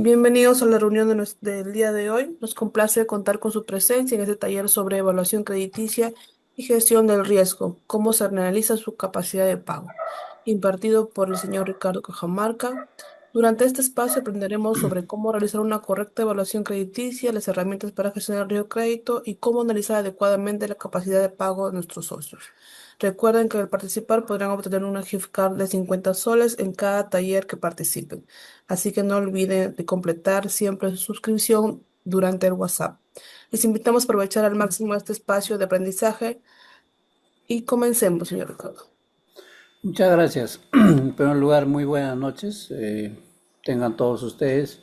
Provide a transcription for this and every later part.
Bienvenidos a la reunión del día de hoy. Nos complace contar con su presencia en este taller sobre evaluación crediticia y gestión del riesgo, cómo se analiza su capacidad de pago, impartido por el señor Ricardo Cajamarca. Durante este espacio aprenderemos sobre cómo realizar una correcta evaluación crediticia, las herramientas para gestionar el riesgo de crédito y cómo analizar adecuadamente la capacidad de pago de nuestros socios. Recuerden que al participar podrán obtener una gift card de 50 soles en cada taller que participen. Así que no olviden de completar siempre su suscripción durante el WhatsApp. Les invitamos a aprovechar al máximo este espacio de aprendizaje y comencemos, señor Ricardo. Muchas gracias. En primer lugar, muy buenas noches. Tengan todos ustedes,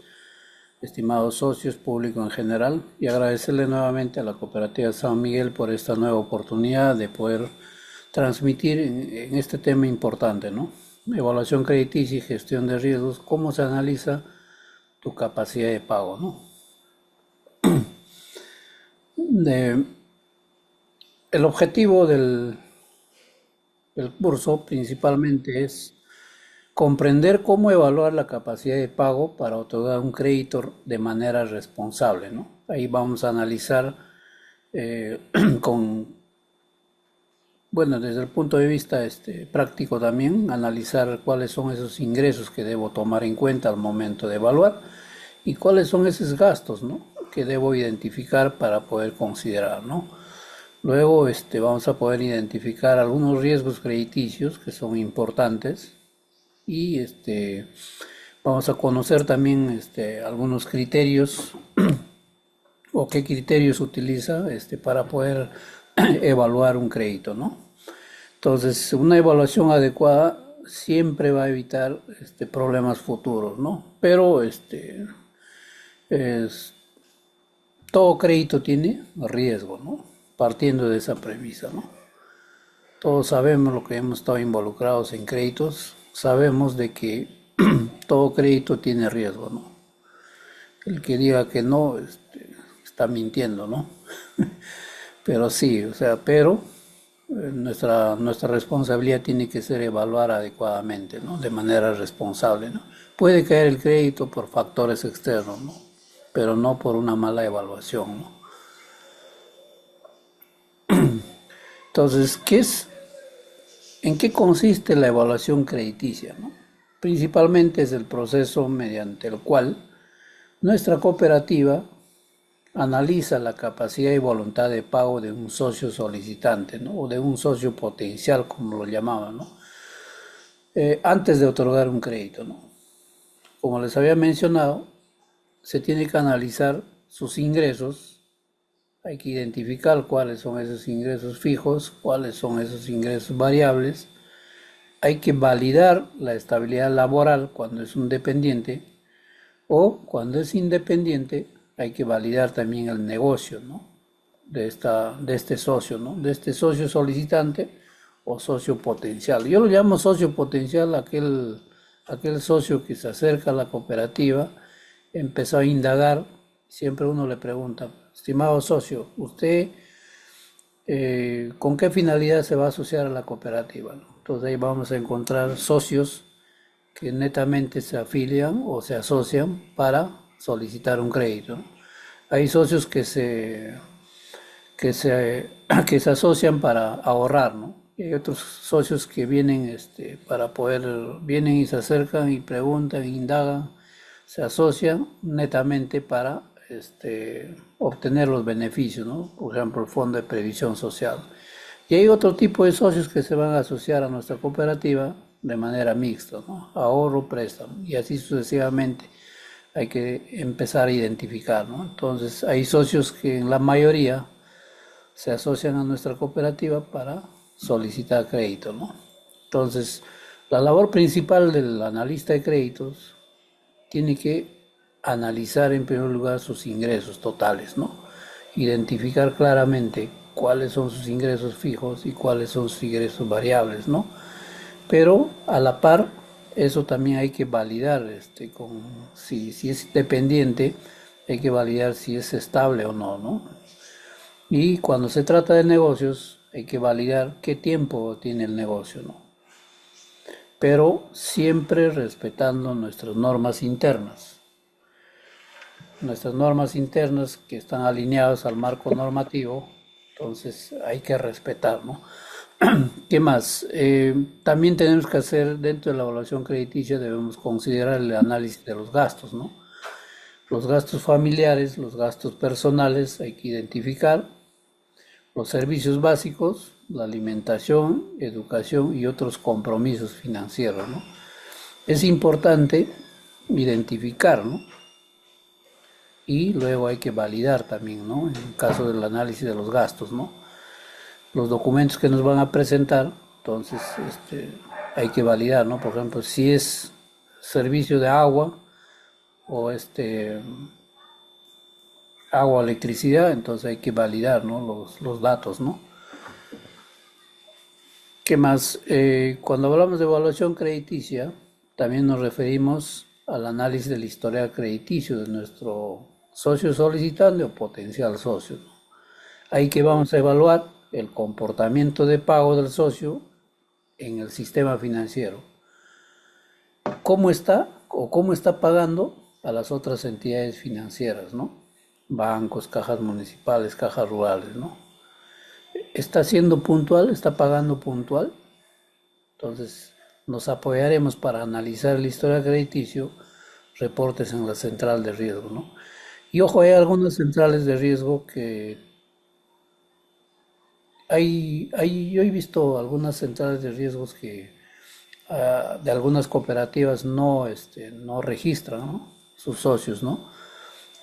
estimados socios, público en general, y agradecerle nuevamente a la Cooperativa San Miguel por esta nueva oportunidad de poder transmitir en este tema importante, ¿no? Evaluación crediticia y gestión de riesgos, cómo se analiza tu capacidad de pago, ¿no? De- el objetivo del curso principalmente es comprender cómo evaluar la capacidad de pago para otorgar un crédito de manera responsable, ¿no? Ahí vamos a analizar eh, con, bueno, desde el punto de vista práctico también, analizar cuáles son esos ingresos que debo tomar en cuenta al momento de evaluar y cuáles son esos gastos, ¿no? Que debo identificar para poder considerar, ¿no? Luego vamos a poder identificar algunos riesgos crediticios que son importantes y vamos a conocer también algunos criterios o qué criterios utiliza para poder evaluar un crédito, ¿no? Entonces, una evaluación adecuada siempre va a evitar problemas futuros, ¿no? Pero es- todo crédito tiene riesgo, ¿no? Partiendo de esa premisa, ¿no? Todos sabemos lo que hemos estado involucrados en créditos, sabemos de que todo crédito tiene riesgo, ¿no? El que diga que no, está mintiendo, ¿no? Pero sí, o sea, pero nuestra responsabilidad tiene que ser evaluar adecuadamente, ¿no? De manera responsable, ¿no? Puede caer el crédito por factores externos, ¿no? Pero no por una mala evaluación, ¿no? Entonces, ¿en qué consiste la evaluación crediticia, ¿no? Principalmente es el proceso mediante el cual nuestra cooperativa analiza la capacidad y voluntad de pago de un socio solicitante, ¿no? O de un socio potencial, como lo llamaban, ¿no? Antes de otorgar un crédito, ¿no? Como les había mencionado, se tiene que analizar sus ingresos, hay que identificar cuáles son esos ingresos fijos, cuáles son esos ingresos variables, hay que validar la estabilidad laboral cuando es un dependiente o cuando es independiente hay que validar también el negocio, ¿no? De este socio, ¿no? De este socio solicitante o socio potencial. Yo lo llamo socio potencial aquel socio que se acerca a la cooperativa, empezó a indagar, siempre uno le pregunta, estimado socio, ¿usted con qué finalidad se va a asociar a la cooperativa? ¿No? Entonces ahí vamos a encontrar socios que netamente se afilian o se asocian para solicitar un crédito, ¿no? Hay socios que se, que se asocian para ahorrar, ¿no? Y hay otros socios que vienen para poder, vienen y se acercan y preguntan, indagan, se asocian netamente para obtener los beneficios, ¿no? Por ejemplo, el Fondo de Previsión Social. Y hay otro tipo de socios que se van a asociar a nuestra cooperativa de manera mixta, ¿no? Ahorro, préstamo, y así sucesivamente hay que empezar a identificar, ¿no? Entonces, hay socios que en la mayoría se asocian a nuestra cooperativa para solicitar crédito, ¿no? Entonces, la labor principal del analista de créditos tiene que analizar en primer lugar sus ingresos totales, ¿no? Identificar claramente cuáles son sus ingresos fijos y cuáles son sus ingresos variables, ¿no? Pero a la par, eso también hay que validar, si es dependiente, hay que validar si es estable o no, ¿no? Y cuando se trata de negocios, hay que validar qué tiempo tiene el negocio, ¿no? Pero siempre respetando nuestras normas internas. nuestras normas internas que están alineadas al marco normativo, entonces hay que respetar, ¿no? ¿Qué más? También tenemos que hacer dentro de la evaluación crediticia, debemos considerar el análisis de los gastos, ¿no? Los gastos familiares, los gastos personales, hay que identificar los servicios básicos, la alimentación, educación y otros compromisos financieros, ¿no? Es importante identificar, ¿no? Y luego hay que validar también, ¿no? En el caso del análisis de los gastos, ¿no? Los documentos que nos van a presentar, entonces hay que validar, ¿no? Por ejemplo, si es servicio de agua o agua, electricidad, entonces hay que validar, ¿no? Los datos, ¿no? ¿Qué más? Cuando hablamos de evaluación crediticia, también nos referimos al análisis del historial crediticio de nuestro socio solicitante o potencial socio, ¿no? Ahí que vamos a evaluar el comportamiento de pago del socio en el sistema financiero. ¿Cómo está o cómo está pagando a las otras entidades financieras, ¿no? Bancos, cajas municipales, cajas rurales, ¿no? ¿Está siendo puntual? ¿Está pagando puntual? Entonces, nos apoyaremos para analizar el historial crediticio, reportes en la central de riesgo, ¿no? Y ojo, hay algunas centrales de riesgo que yo he visto algunas centrales de riesgos que de algunas cooperativas no registran, ¿no? Sus socios, ¿no?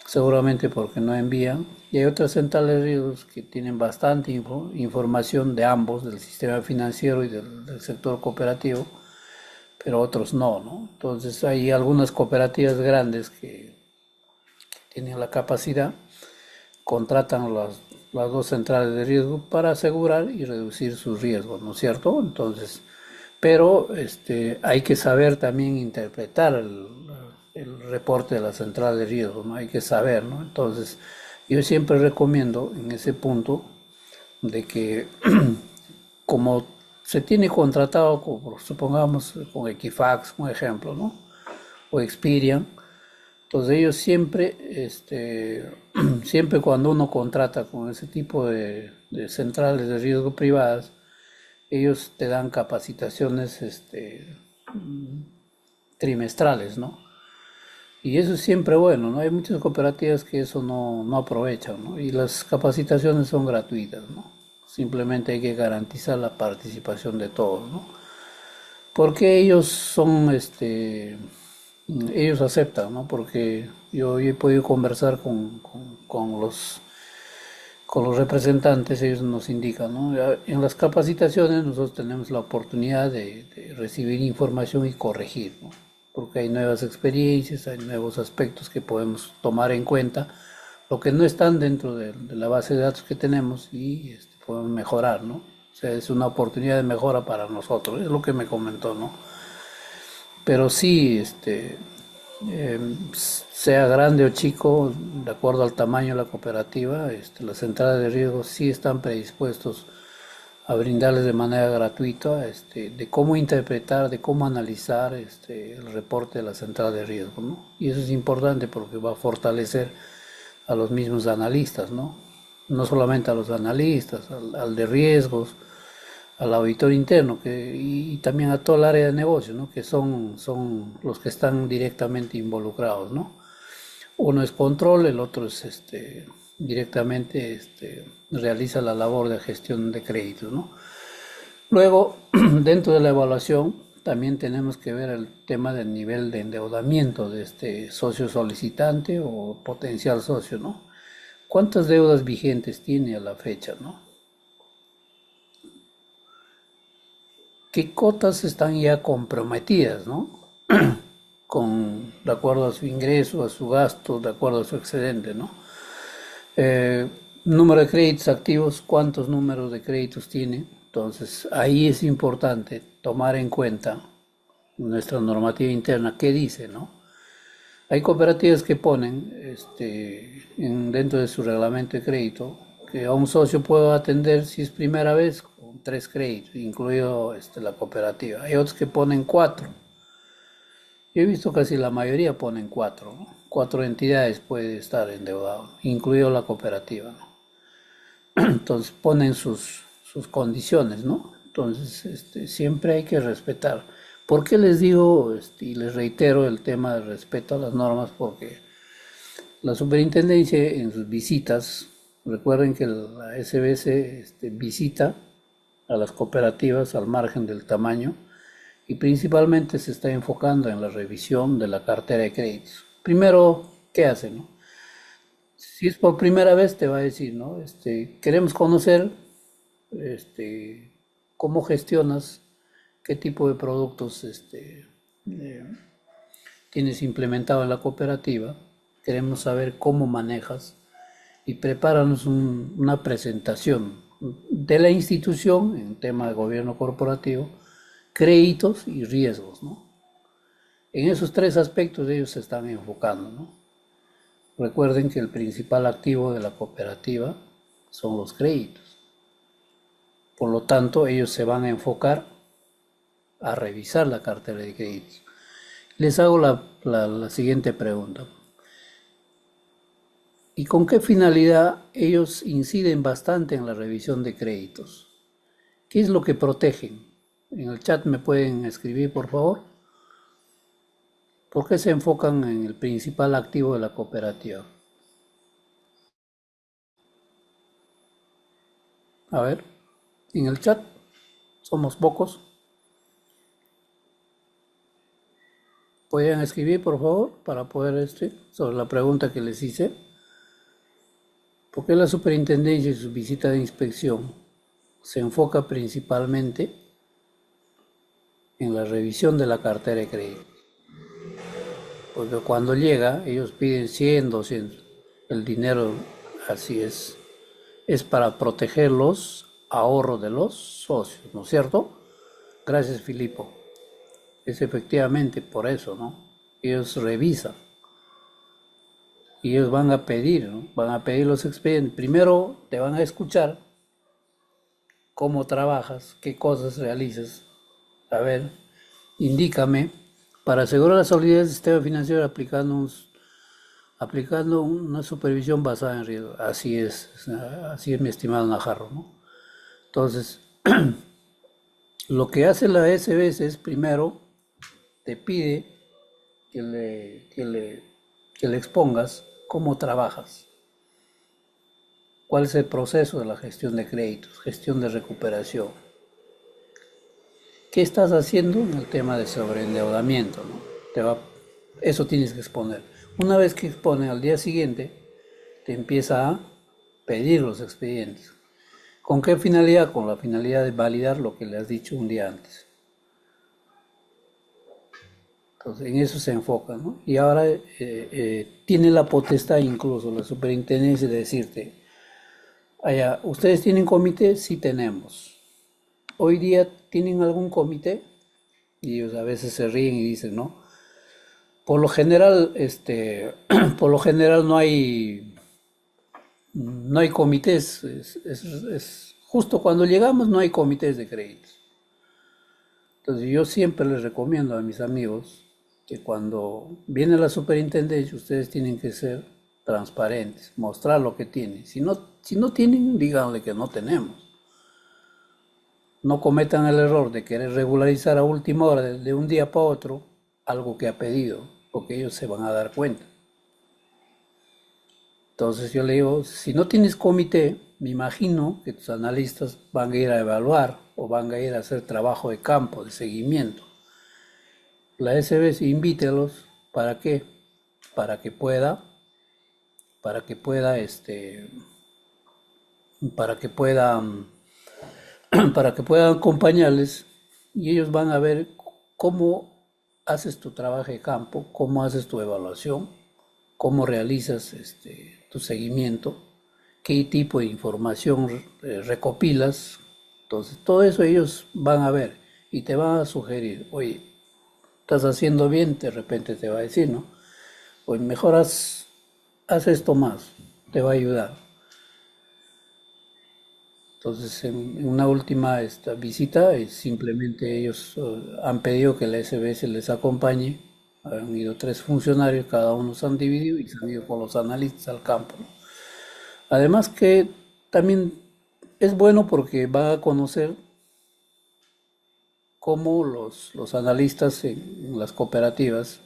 Seguramente porque no envían. Y hay otras centrales de riesgos que tienen bastante información de ambos, del sistema financiero y del sector cooperativo, pero otros no, ¿no? Entonces hay algunas cooperativas grandes que tienen la capacidad, contratan las dos centrales de riesgo para asegurar y reducir sus riesgos, ¿no es cierto? Entonces, pero hay que saber también interpretar el reporte de la central de riesgo, ¿no? Hay que saber, ¿no? Entonces, yo siempre recomiendo en ese punto de que como se tiene contratado, como, supongamos, con Equifax, un ejemplo, ¿no? O Experian, entonces ellos siempre, siempre cuando uno contrata con ese tipo de centrales de riesgo privadas, ellos te dan capacitaciones trimestrales, ¿no? Y eso es siempre bueno, ¿no? Hay muchas cooperativas que eso no aprovechan, ¿no? Y las capacitaciones son gratuitas, ¿no? Simplemente hay que garantizar la participación de todos, ¿no? Porque ellos son, ellos aceptan, ¿no? Porque yo he podido conversar con los representantes, ellos nos indican, ¿no? En las capacitaciones nosotros tenemos la oportunidad de recibir información y corregir, ¿no? Porque hay nuevas experiencias, hay nuevos aspectos que podemos tomar en cuenta, lo que no están dentro de la base de datos que tenemos y podemos mejorar, ¿no? O sea, es una oportunidad de mejora para nosotros, es lo que me comentó, ¿no? Pero sí, sea grande o chico, de acuerdo al tamaño de la cooperativa, las centrales de riesgo sí están predispuestos a brindarles de manera gratuita de cómo interpretar, de cómo analizar el reporte de la central de riesgo, ¿no? Y eso es importante porque va a fortalecer a los mismos analistas, ¿no? No solamente a los analistas, al de riesgos, al auditor interno y también a toda el área de negocio, ¿no? Que son los que están directamente involucrados, ¿no? Uno es control, el otro es directamente realiza la labor de gestión de créditos, ¿no? Luego, dentro de la evaluación, también tenemos que ver el tema del nivel de endeudamiento de este socio solicitante o potencial socio, ¿no? ¿Cuántas deudas vigentes tiene a la fecha, ¿no? ¿Qué cotas están ya comprometidas, ¿no? De acuerdo a su ingreso, a su gasto, de acuerdo a su excedente, ¿no? Eh, Número de créditos activos, ¿cuántos números de créditos tiene? Entonces, ahí es importante tomar en cuenta nuestra normativa interna, qué dice, ¿no? Hay cooperativas que ponen dentro de su reglamento de crédito que a un socio puede atender si es primera vez con 3 créditos, incluido la cooperativa. Hay otros que ponen 4. Yo he visto casi la mayoría ponen 4, ¿no? cuatro entidades puede estar endeudado, incluido la cooperativa, ¿no? Entonces ponen sus condiciones, ¿no? Entonces, siempre hay que respetar. ¿Por qué les digo, y les reitero el tema del respeto a las normas? Porque la superintendencia en sus visitas, recuerden que la SBS visita a las cooperativas al margen del tamaño y principalmente se está enfocando en la revisión de la cartera de créditos. Primero, ¿qué hace, no? Si es por primera vez, te va a decir, ¿no? Queremos conocer cómo gestionas, qué tipo de productos tienes implementado en la cooperativa, queremos saber cómo manejas y prepáranos una presentación de la institución en tema de gobierno corporativo, créditos y riesgos, ¿no? En esos tres aspectos ellos se están enfocando, ¿no? Recuerden que el principal activo de la cooperativa son los créditos. Por lo tanto, ellos se van a enfocar a revisar la cartera de créditos. Les hago la siguiente pregunta. ¿Y con qué finalidad ellos inciden bastante en la revisión de créditos? ¿Qué es lo que protegen? En el chat me pueden escribir, por favor. ¿Por qué se enfocan en el principal activo de la cooperativa? A ver, en el chat somos pocos. ¿Pueden escribir, por favor, para poder sobre la pregunta que les hice? ¿Por qué la superintendencia y su visita de inspección se enfoca principalmente en la revisión de la cartera de crédito? Porque cuando llega, ellos piden 100, 200. El dinero, así es para proteger los ahorros de los socios, ¿no es cierto? Gracias, Filipo. Es efectivamente por eso, ¿no? Ellos revisan y ellos van a pedir, ¿no? Van a pedir los expedientes. Primero te van a escuchar cómo trabajas, qué cosas realizas. A ver, indícame, para asegurar la solidez del sistema financiero aplicando una supervisión basada en riesgo. Así es mi estimado Najarro, ¿no? Entonces, lo que hace la SBS es primero te pide que le expongas cómo trabajas, cuál es el proceso de la gestión de créditos, gestión de recuperación, qué estás haciendo en el tema de sobreendeudamiento, ¿no? Eso tienes que exponer. Una vez que expone al día siguiente, te empieza a pedir los expedientes. ¿Con qué finalidad? Con la finalidad de validar lo que le has dicho un día antes. Entonces, en eso se enfoca, ¿no? Y ahora tiene la potestad incluso la superintendencia de decirte, allá, ¿ustedes tienen comité? Sí tenemos. Hoy día tienen algún comité y ellos a veces se ríen y dicen, ¿no? Por lo general, por lo general no hay comités. Justo cuando llegamos no hay comités de créditos. Entonces yo siempre les recomiendo a mis amigos que cuando viene la superintendencia ustedes tienen que ser transparentes, mostrar lo que tienen. Si no tienen, díganle que no tenemos. No cometan el error de querer regularizar a última hora, de un día para otro, algo que ha pedido, porque ellos se van a dar cuenta. Entonces yo le digo, si no tienes comité, me imagino que tus analistas van a ir a evaluar o van a ir a hacer trabajo de campo, de seguimiento. La SBS invítelos, ¿para qué? Para que pueda, para que pueda, para que puedan, para que puedan acompañarles y ellos van a ver cómo haces tu trabajo de campo, cómo haces tu evaluación, cómo realizas tu seguimiento, qué tipo de información recopilas. Entonces, todo eso ellos van a ver y te van a sugerir, oye, estás haciendo bien, de repente te va a decir, ¿no? Pues mejor haz esto más, te va a ayudar. Entonces, en una última visita, simplemente ellos han pedido que la SBS les acompañe Han ido 3 funcionarios, cada uno se han dividido y se han ido con los analistas al campo, ¿no? Además que también es bueno porque va a conocer cómo los analistas en las cooperativas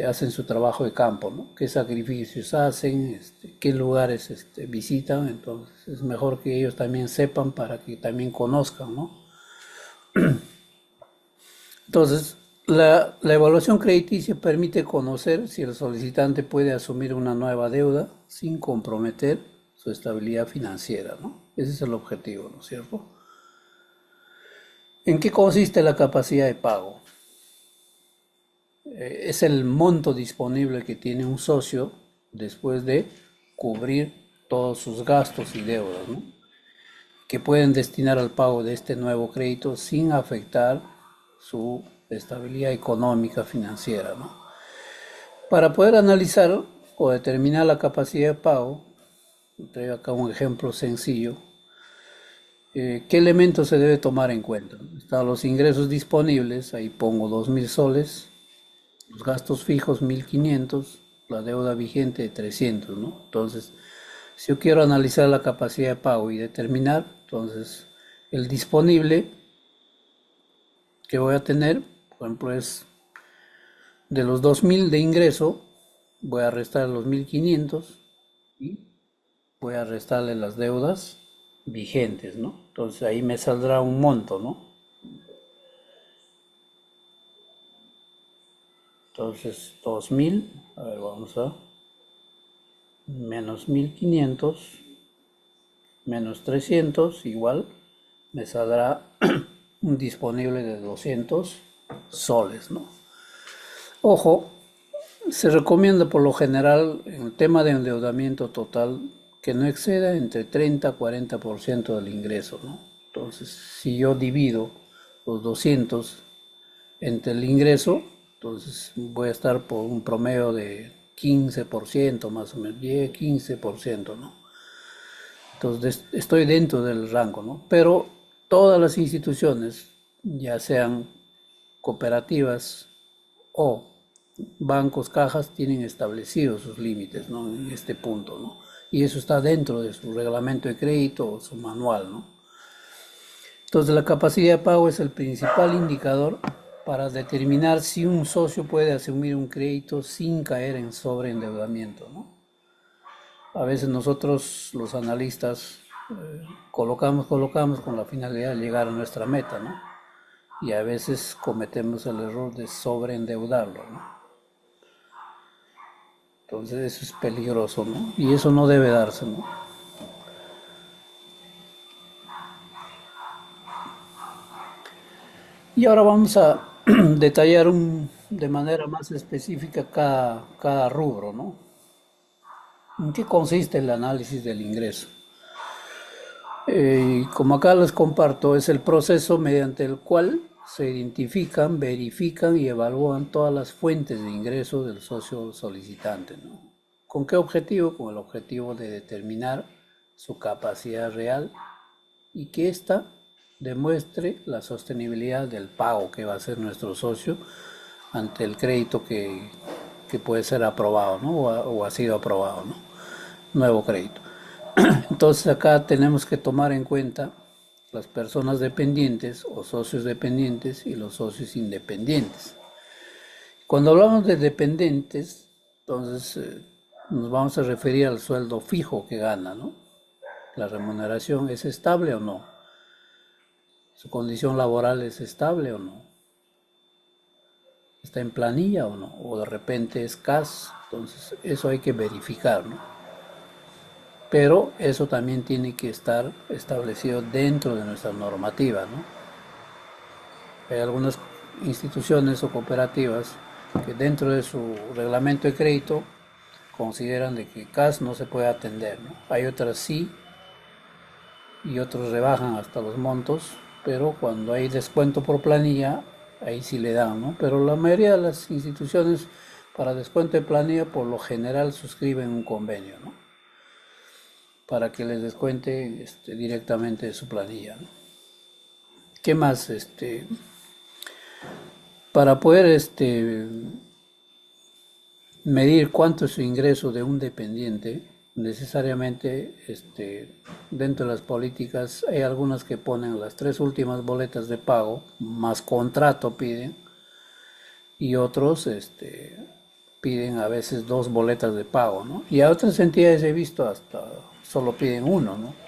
hacen su trabajo de campo, ¿no? Qué sacrificios hacen, qué lugares visitan. Entonces es mejor que ellos también sepan para que también conozcan, ¿no? Entonces, la evaluación crediticia permite conocer si el solicitante puede asumir una nueva deuda sin comprometer su estabilidad financiera, ¿no? Ese es el objetivo, ¿no es cierto? ¿En qué consiste la capacidad de pago? Es el monto disponible que tiene un socio después de cubrir todos sus gastos y deudas, ¿no? Que pueden destinar al pago de este nuevo crédito sin afectar su estabilidad económica financiera, ¿no? Para poder analizar o determinar la capacidad de pago, traigo acá un ejemplo sencillo. ¿Qué elementos se debe tomar en cuenta? Están los ingresos disponibles, ahí pongo 2.000 soles, los gastos fijos 1.500, la deuda vigente de 300, ¿no? Entonces, si yo quiero analizar la capacidad de pago y determinar, entonces, el disponible que voy a tener, por ejemplo, es de los 2.000 de ingreso, voy a restar los 1.500 y voy a restarle las deudas vigentes, ¿no? Entonces ahí me saldrá un monto, ¿no? Entonces 2.000, a ver, vamos a menos 1.500 menos 300 igual me saldrá un disponible de 200 soles, ¿no? Ojo, se recomienda por lo general en el tema de endeudamiento total que no exceda entre 30 a 40% del ingreso, ¿no? Entonces, si yo divido los 200 entre el ingreso, entonces voy a estar por un promedio de 15% más o menos, 10-15%, ¿no? Entonces estoy dentro del rango, ¿no? Pero todas las instituciones, ya sean cooperativas o bancos, cajas, tienen establecidos sus límites, ¿no? En este punto, ¿no? Y eso está dentro de su reglamento de crédito o su manual, ¿no? Entonces la capacidad de pago es el principal indicador para determinar si un socio puede asumir un crédito sin caer en sobreendeudamiento, ¿no? A veces nosotros, los analistas, colocamos con la finalidad de llegar a nuestra meta, ¿no? Y a veces cometemos el error de sobreendeudarlo, ¿no? Entonces eso es peligroso, ¿no? Y eso no debe darse, ¿no? Y ahora vamos a detallar de manera más específica cada rubro, ¿no? ¿En qué consiste el análisis del ingreso? Como acá les comparto, es el proceso mediante el cual se identifican, verifican y evalúan todas las fuentes de ingreso del socio solicitante, ¿no? ¿Con qué objetivo? Con el objetivo de determinar su capacidad real y que ésta demuestre la sostenibilidad del pago que va a hacer nuestro socio ante el crédito que puede ser aprobado, ¿no? O ha sido aprobado, ¿no? Nuevo crédito. Entonces acá tenemos que tomar en cuenta las personas dependientes o socios dependientes y los socios independientes. Cuando hablamos de dependientes, entonces nos vamos a referir al sueldo fijo que gana, ¿no? La remuneración es estable o no, su condición laboral es estable o no, está en planilla o no, o de repente es CAS, entonces eso hay que verificar, ¿no? Pero eso también tiene que estar establecido dentro de nuestra normativa, ¿no? Hay algunas instituciones o cooperativas que dentro de su reglamento de crédito consideran de que CAS no se puede atender, ¿no? Hay otras sí y otros rebajan hasta los montos, pero cuando hay descuento por planilla, ahí sí le dan, ¿no? Pero la mayoría de las instituciones para descuento de planilla por lo general suscriben un convenio, ¿no? Para que les descuente directamente de su planilla, ¿no? ¿Qué más? Para poder medir cuánto es su ingreso de un dependiente, necesariamente dentro de las políticas hay algunas que ponen las tres últimas boletas de pago, más contrato piden, y otros piden a veces dos boletas de pago, ¿no? Y a otras entidades he visto hasta solo piden uno, ¿no?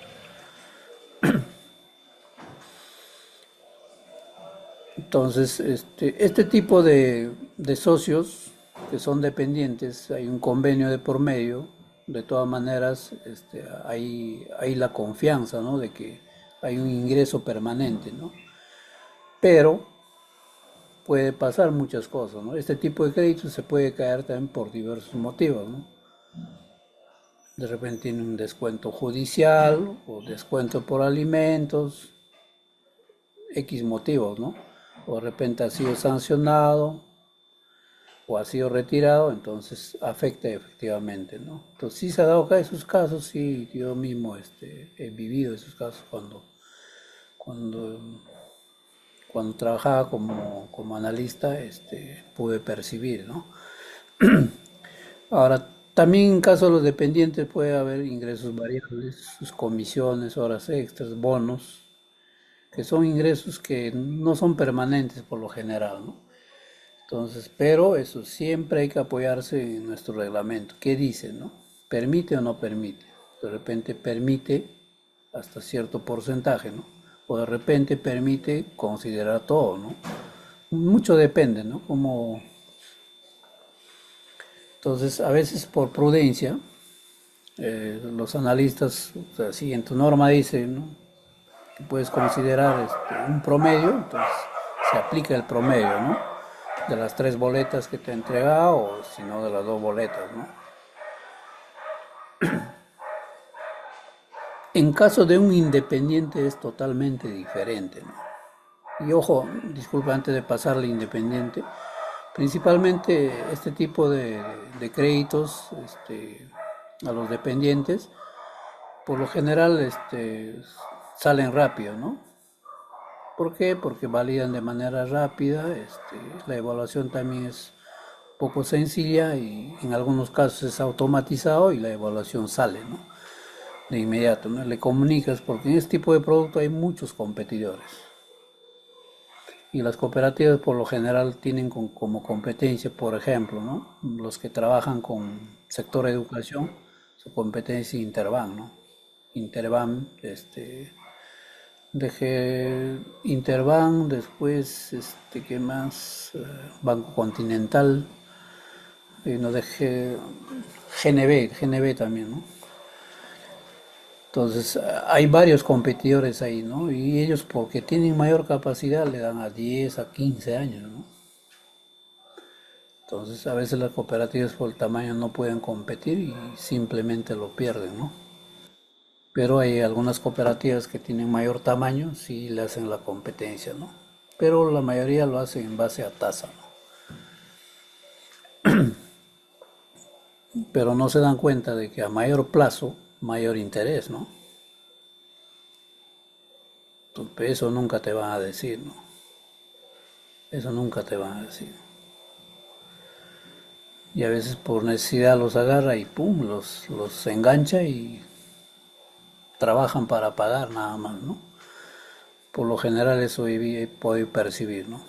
Entonces, este tipo de socios que son dependientes, hay un convenio de por medio, de todas maneras, hay la confianza, ¿no? De que hay un ingreso permanente, ¿no? Pero puede pasar muchas cosas, ¿no? Este tipo de créditos se puede caer también por diversos motivos, ¿no? De repente tiene un descuento judicial o descuento por alimentos, X motivos, ¿no? O de repente ha sido sancionado o ha sido retirado, entonces afecta efectivamente, ¿no? Entonces sí se ha dado acá esos casos, sí, yo mismo he vivido esos casos cuando, cuando trabajaba como analista, pude percibir, ¿no? Ahora, también en caso de los dependientes puede haber ingresos variables, sus comisiones, horas extras, bonos, que son ingresos que no son permanentes por lo general, ¿no? Entonces, pero eso siempre hay que apoyarse en nuestro reglamento. ¿Qué dice, no? ¿Permite o no permite? De repente permite hasta cierto porcentaje, ¿no? O de repente permite considerar todo, ¿no? Mucho depende, ¿no? Entonces, a veces por prudencia, los analistas, o sea, si en tu norma dice, ¿no? Que puedes considerar un promedio, entonces se aplica el promedio, ¿no? De las tres boletas que te ha entregado o si no de las dos boletas, ¿no? En caso de un independiente es totalmente diferente, ¿no? Y ojo, disculpa antes de pasarle independiente, principalmente este tipo de créditos a los dependientes, por lo general salen rápido, ¿no? ¿Por qué? Porque validan de manera rápida, la evaluación también es poco sencilla y en algunos casos es automatizado y la evaluación sale, ¿no? De inmediato, ¿no? Le comunicas porque en este tipo de producto hay muchos competidores y las cooperativas por lo general tienen como competencia, por ejemplo, ¿no? Los que trabajan con sector educación, su competencia Interbank, ¿no? Interbank, dejé Interbank, después, ¿qué más? Banco Continental, no dejé GNB también, ¿no? Entonces, hay varios competidores ahí, ¿no? Y ellos, porque tienen mayor capacidad, le dan a 10 a 15 años, ¿no? Entonces, a veces las cooperativas por el tamaño no pueden competir y simplemente lo pierden, ¿no? Pero hay algunas cooperativas que tienen mayor tamaño, sí le hacen la competencia, ¿no? Pero la mayoría lo hacen en base a tasa, ¿no? Pero no se dan cuenta de que a mayor plazo, mayor interés, ¿no? Entonces, eso nunca te van a decir, ¿no? Eso nunca te van a decir. Y a veces por necesidad los agarra y pum, los engancha y trabajan para pagar nada más, ¿no? Por lo general eso he podido percibir, ¿no?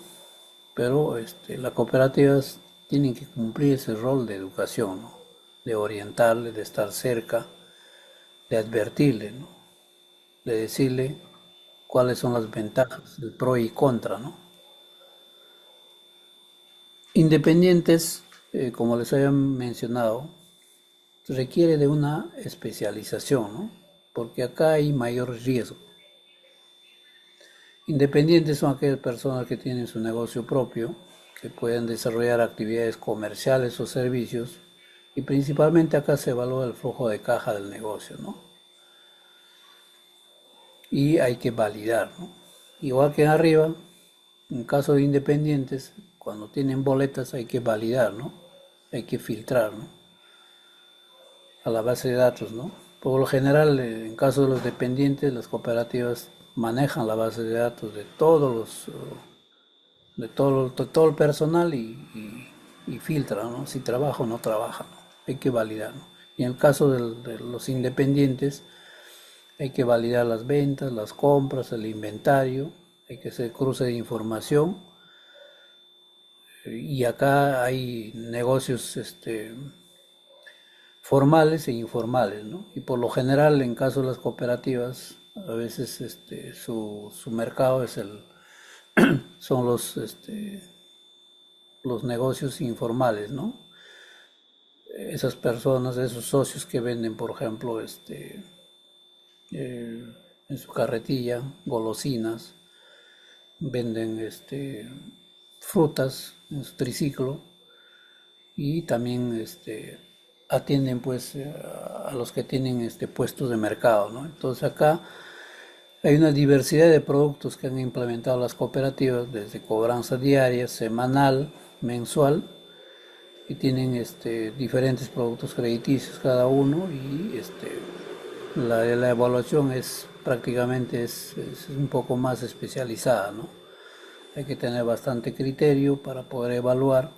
Pero las cooperativas tienen que cumplir ese rol de educación, ¿no? De orientarle, de estar cerca, de advertirle, ¿no? De decirle cuáles son las ventajas, el pro y contra, ¿no? Independientes, como les había mencionado, requiere de una especialización, ¿no? Porque acá hay mayor riesgo. Independientes son aquellas personas que tienen su negocio propio, que pueden desarrollar actividades comerciales o servicios, y principalmente acá se evalúa el flujo de caja del negocio, ¿no? Y hay que validar, ¿no? Igual que en arriba, en caso de independientes, cuando tienen boletas hay que validar, ¿no? Hay que filtrar, ¿no? A la base de datos, ¿no? Por lo general, en caso de los dependientes, las cooperativas manejan la base de datos de todos de todo el personal y filtra, ¿no? Si trabaja o no trabaja, ¿no? Hay que validar, ¿no? Y en el caso de los independientes, hay que validar las ventas, las compras, el inventario, hay que hacer cruce de información. Y acá hay negocios formales e informales, ¿no? Y por lo general, en caso de las cooperativas, a veces su mercado son los negocios informales, ¿no? Esas personas, esos socios que venden, por ejemplo, en su carretilla, golosinas, venden frutas en su triciclo y también atienden pues a los que tienen puestos de mercado, ¿no? Entonces acá hay una diversidad de productos que han implementado las cooperativas, desde cobranza diaria, semanal, mensual, y tienen diferentes productos crediticios cada uno y la evaluación es prácticamente es un poco más especializada, ¿no? Hay que tener bastante criterio para poder evaluar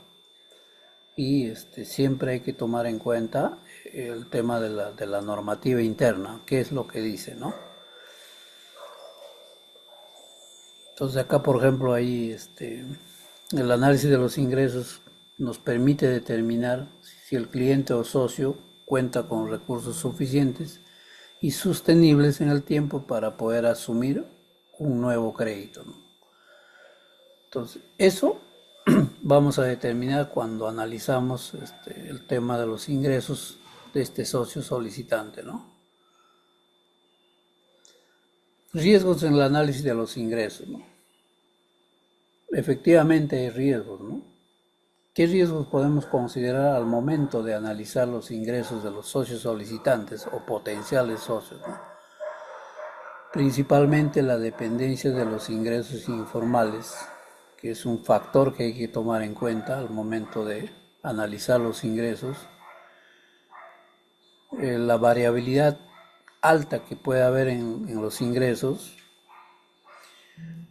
y siempre hay que tomar en cuenta el tema de la normativa interna, qué es lo que dice, ¿no? Entonces acá, por ejemplo, ahí el análisis de los ingresos nos permite determinar si el cliente o socio cuenta con recursos suficientes y sostenibles en el tiempo para poder asumir un nuevo crédito, ¿no? Entonces, eso vamos a determinar cuando analizamos el tema de los ingresos de este socio solicitante, ¿no? Riesgos en el análisis de los ingresos, ¿no? Efectivamente hay riesgos, ¿no? ¿Qué riesgos podemos considerar al momento de analizar los ingresos de los socios solicitantes o potenciales socios, ¿no? Principalmente la dependencia de los ingresos informales, que es un factor que hay que tomar en cuenta al momento de analizar los ingresos. La variabilidad alta que puede haber en los ingresos,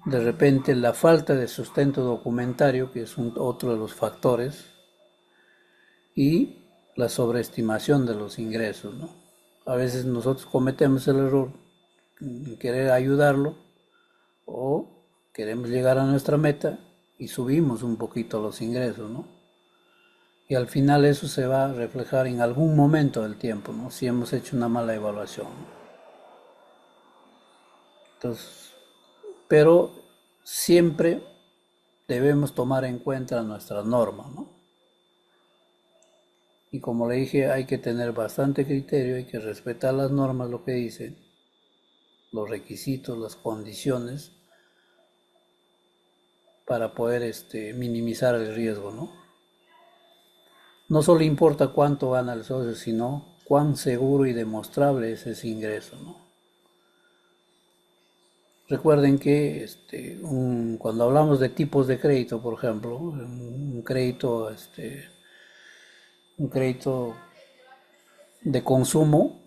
de repente la falta de sustento documentario, que es otro de los factores, y la sobreestimación de los ingresos, ¿no? A veces nosotros cometemos el error en querer ayudarlo o queremos llegar a nuestra meta y subimos un poquito los ingresos, ¿no? Y al final eso se va a reflejar en algún momento del tiempo, ¿no? Si hemos hecho una mala evaluación, ¿no? Entonces, pero siempre debemos tomar en cuenta nuestras normas, ¿no? Y como le dije, hay que tener bastante criterio, hay que respetar las normas, lo que dicen, los requisitos, las condiciones, para poder minimizar el riesgo, ¿no? No solo importa cuánto gana el socio, sino cuán seguro y demostrable es ese ingreso, ¿no? Recuerden que cuando hablamos de tipos de crédito, por ejemplo, un crédito de consumo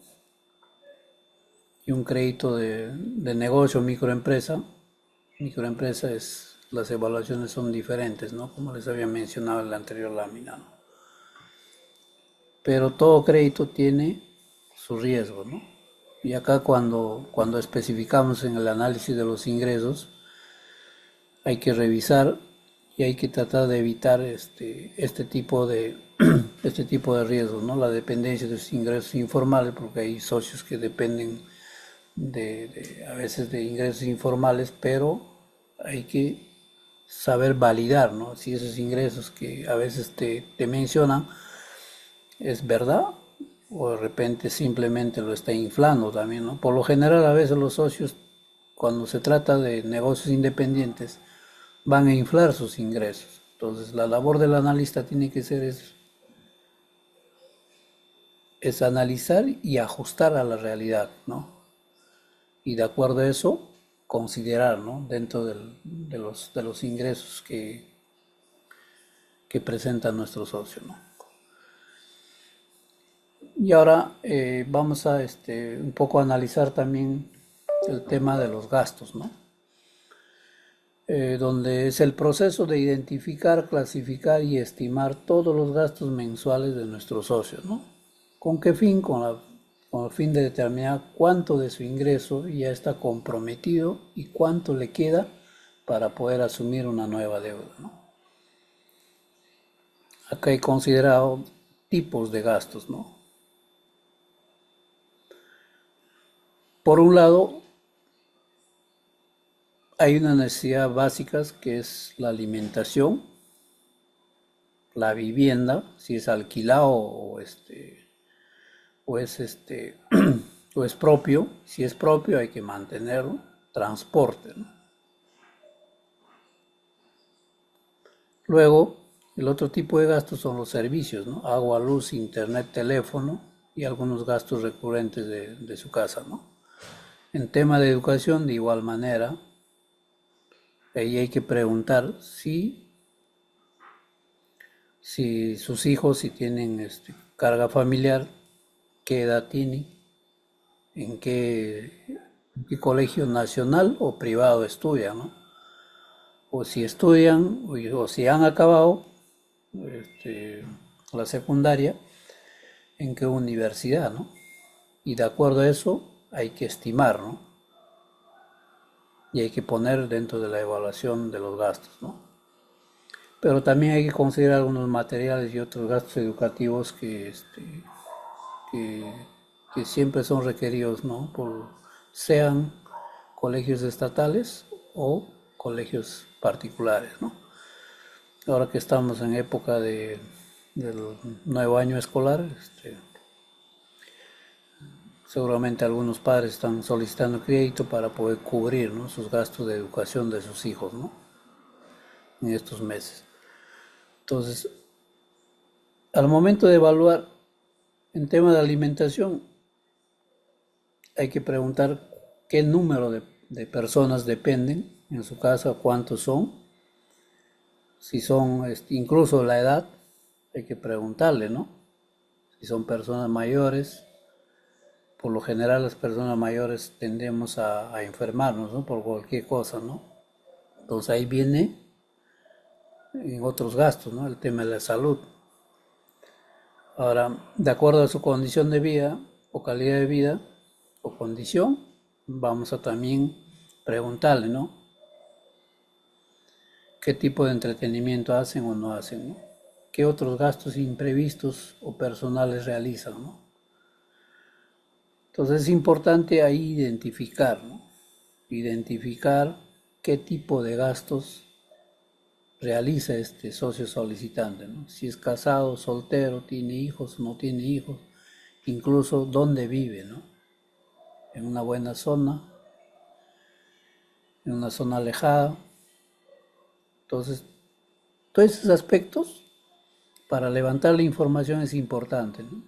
y un crédito de negocio, microempresa las evaluaciones son diferentes, ¿no? Como les había mencionado en la anterior lámina, ¿no? Pero todo crédito tiene su riesgo, ¿no? Y acá cuando especificamos en el análisis de los ingresos, hay que revisar y hay que tratar de evitar este tipo de este tipo de riesgos, ¿no? La dependencia de sus ingresos informales, porque hay socios que dependen a veces de ingresos informales, pero hay que saber validar, ¿no? Si esos ingresos que a veces te mencionan es verdad o de repente simplemente lo está inflando también, ¿no? Por lo general a veces los socios cuando se trata de negocios independientes van a inflar sus ingresos. Entonces la labor del analista tiene que ser es analizar y ajustar a la realidad, ¿no? Y de acuerdo a eso considerar, ¿no? Dentro de los ingresos que presenta nuestro socio, ¿no? Y ahora vamos a un poco analizar también el tema de los gastos, ¿no? donde es el proceso de identificar, clasificar y estimar todos los gastos mensuales de nuestros socios, ¿no? ¿Con qué fin? Con el fin de determinar cuánto de su ingreso ya está comprometido y cuánto le queda para poder asumir una nueva deuda, ¿no? Acá he considerado tipos de gastos, ¿no? Por un lado, hay una necesidad básica que es la alimentación, la vivienda, si es alquilado o es o es propio, si es propio hay que mantenerlo, transporte, ¿no? Luego, el otro tipo de gastos son los servicios, ¿no? Agua, luz, internet, teléfono y algunos gastos recurrentes de su casa, ¿no? En tema de educación, de igual manera, ahí hay que preguntar si sus hijos, si tienen carga familiar, qué edad tienen, en qué colegio nacional o privado estudian, ¿no? O si estudian o si han acabado este, la secundaria, en qué universidad, ¿no? Y de acuerdo a eso hay que estimar, ¿no? Y hay que poner dentro de la evaluación de los gastos, ¿no? Pero también hay que considerar algunos materiales y otros gastos educativos que, que siempre son requeridos, ¿no? Sean colegios estatales o colegios particulares, ¿no? Ahora que estamos en época del nuevo año escolar, seguramente algunos padres están solicitando crédito para poder cubrir, ¿no?, sus gastos de educación de sus hijos, ¿no?, en estos meses. Entonces, al momento de evaluar en tema de alimentación, hay que preguntar qué número de personas dependen en su casa, cuántos son, si son, incluso la edad, hay que preguntarle, ¿no? Si son personas mayores, por lo general las personas mayores tendemos a enfermarnos, ¿no?, por cualquier cosa, ¿no? Entonces ahí viene en otros gastos, ¿no?, el tema de la salud. Ahora, de acuerdo a su condición de vida o calidad de vida o condición, vamos a también preguntarle, ¿no?, qué tipo de entretenimiento hacen o no hacen, ¿no?, qué otros gastos imprevistos o personales realizan, ¿no? Entonces es importante ahí identificar, ¿no?, identificar qué tipo de gastos realiza este socio solicitante, ¿no? Si es casado, soltero, tiene hijos, no tiene hijos, incluso dónde vive, ¿no? En una buena zona, en una zona alejada. Entonces, todos esos aspectos para levantar la información es importante, ¿no?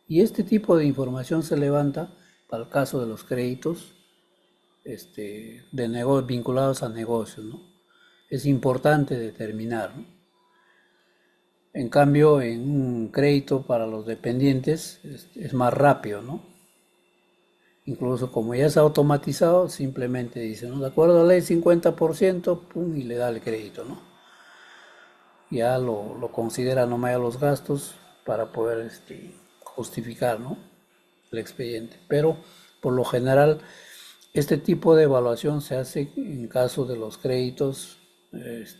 Y este tipo de información se levanta para el caso de los créditos vinculados a negocios, ¿no? Es importante determinar, ¿no? En cambio, en un crédito para los dependientes es más rápido, ¿no? Incluso como ya es automatizado, simplemente dice, ¿no?, de acuerdo a la ley 50%, pum, y le da el crédito, ¿no? Ya lo considera nomás los gastos para poder justificar, ¿no?, el expediente. Pero por lo general, este tipo de evaluación se hace en caso de los créditos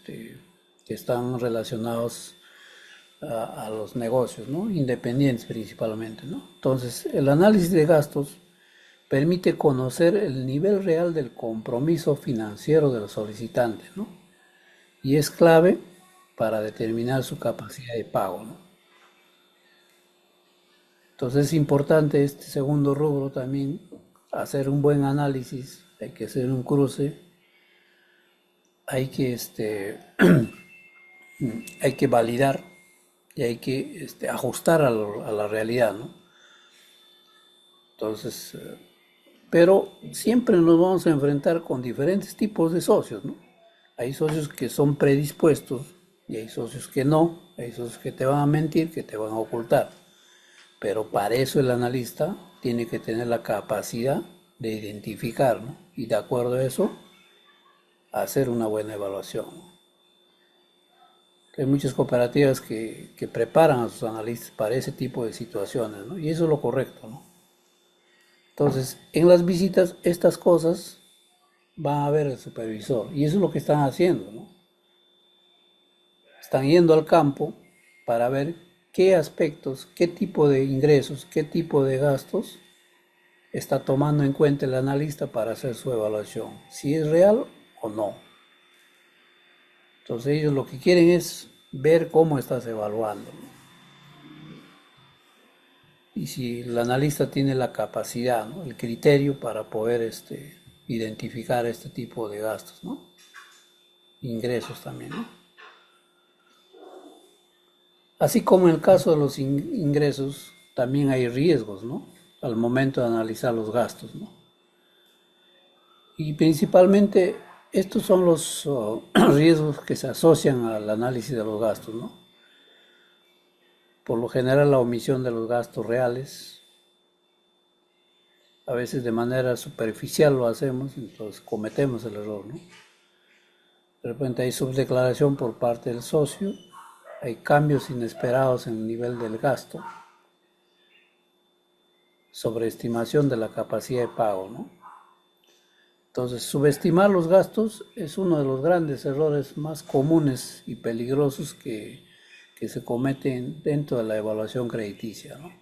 que están relacionados a los negocios, ¿no?, independientes principalmente, ¿no? Entonces, el análisis de gastos permite conocer el nivel real del compromiso financiero del solicitante, ¿no?, y es clave para determinar su capacidad de pago, ¿no? Entonces es importante este segundo rubro también, hacer un buen análisis, hay que hacer un cruce, hay que, hay que validar y hay que ajustar a la realidad, ¿no? Entonces, pero siempre nos vamos a enfrentar con diferentes tipos de socios, ¿no? Hay socios que son predispuestos y hay socios que no, hay socios que te van a mentir, que te van a ocultar. Pero para eso el analista tiene que tener la capacidad de identificar, ¿no?, y de acuerdo a eso, hacer una buena evaluación. Hay muchas cooperativas que preparan a sus analistas para ese tipo de situaciones, ¿no? Y eso es lo correcto, ¿no? Entonces, en las visitas, estas cosas van a ver el supervisor. Y eso es lo que están haciendo, ¿no? Están yendo al campo para ver qué aspectos, qué tipo de ingresos, qué tipo de gastos está tomando en cuenta el analista para hacer su evaluación, si es real o no. Entonces ellos lo que quieren es ver cómo estás evaluando, ¿no? Y si el analista tiene la capacidad, ¿no? El criterio para poder identificar este tipo de gastos, ¿no? Ingresos también, ¿no? Así como en el caso de los ingresos, también hay riesgos, ¿no? Al momento de analizar los gastos, ¿no? Y principalmente estos son los riesgos que se asocian al análisis de los gastos, ¿no? Por lo general la omisión de los gastos reales, a veces de manera superficial lo hacemos, entonces cometemos el error, ¿no? De repente hay subdeclaración por parte del socio, hay cambios inesperados en el nivel del gasto, sobreestimación de la capacidad de pago, ¿no? Entonces, subestimar los gastos es uno de los grandes errores más comunes y peligrosos que se cometen dentro de la evaluación crediticia, ¿no?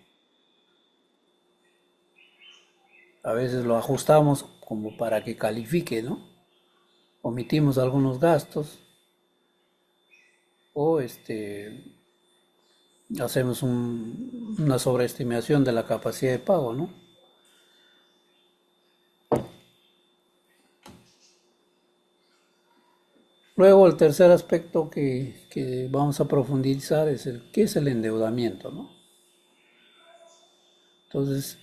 A veces lo ajustamos como para que califique, ¿no? Omitimos algunos gastos o hacemos una sobreestimación de la capacidad de pago, ¿no? Luego el tercer aspecto que vamos a profundizar es qué es el endeudamiento, ¿no? Entonces,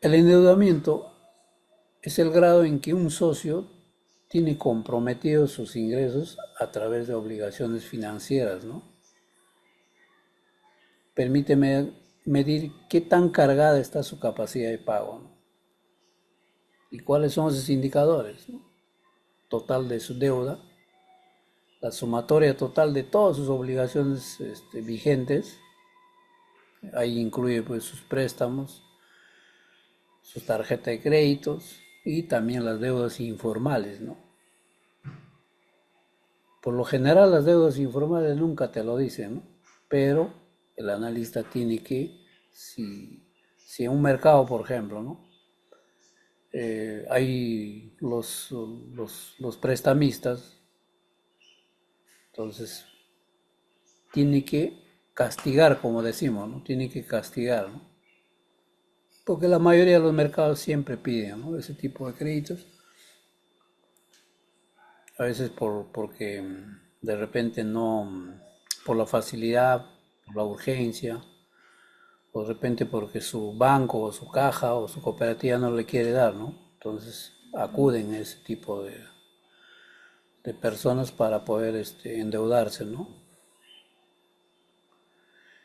el endeudamiento es el grado en que un socio tiene comprometidos sus ingresos a través de obligaciones financieras, ¿no? Permite medir qué tan cargada está su capacidad de pago, ¿no? Y cuáles son esos indicadores, ¿no? Total de su deuda, la sumatoria total de todas sus obligaciones vigentes, ahí incluye pues sus préstamos, sus tarjetas de créditos y también las deudas informales, ¿no? Por lo general las deudas informales nunca te lo dicen, ¿no? Pero el analista tiene que, si en un mercado, por ejemplo, ¿no? Hay los prestamistas, entonces tiene que castigar, como decimos, ¿no? Tiene que castigar, ¿no? Porque la mayoría de los mercados siempre piden, ¿no? Ese tipo de créditos. A veces porque de repente no, por la facilidad, por la urgencia, o de repente porque su banco o su caja o su cooperativa no le quiere dar, ¿no? Entonces acuden a ese tipo de personas para poder endeudarse, ¿no?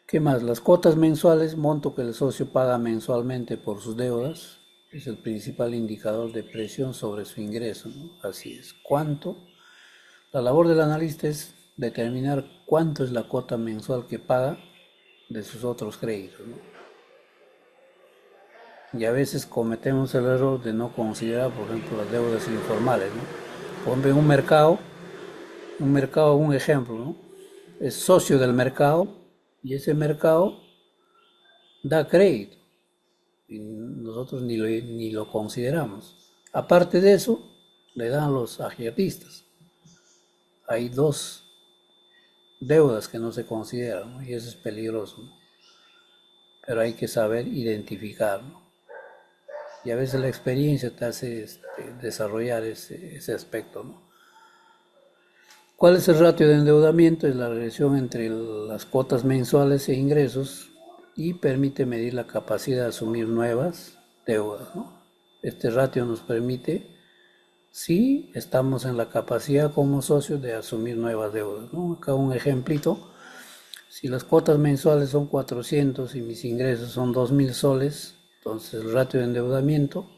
¿Qué más? Las cuotas mensuales, monto que el socio paga mensualmente por sus deudas, es el principal indicador de presión sobre su ingreso, ¿no? Así es. ¿Cuánto? La labor del analista es determinar cuánto es la cuota mensual que paga de sus otros créditos, ¿no? Y a veces cometemos el error de no considerar, por ejemplo, las deudas informales, ¿no? Por ejemplo, en un ejemplo, ¿no? Es socio del mercado y ese mercado da crédito y nosotros ni lo consideramos. Aparte de eso, le dan los agiatistas. Hay dos deudas que no se consideran, ¿no? Y eso es peligroso, ¿no? Pero hay que saber identificar, ¿no? Y a veces la experiencia te hace desarrollar ese aspecto, ¿no? ¿Cuál es el ratio de endeudamiento? Es la relación entre las cuotas mensuales e ingresos y permite medir la capacidad de asumir nuevas deudas, ¿no? Este ratio nos permite si estamos en la capacidad como socios de asumir nuevas deudas, ¿no? Acá un ejemplito. Si las cuotas mensuales son 400 y mis ingresos son 2000 soles, entonces el ratio de endeudamiento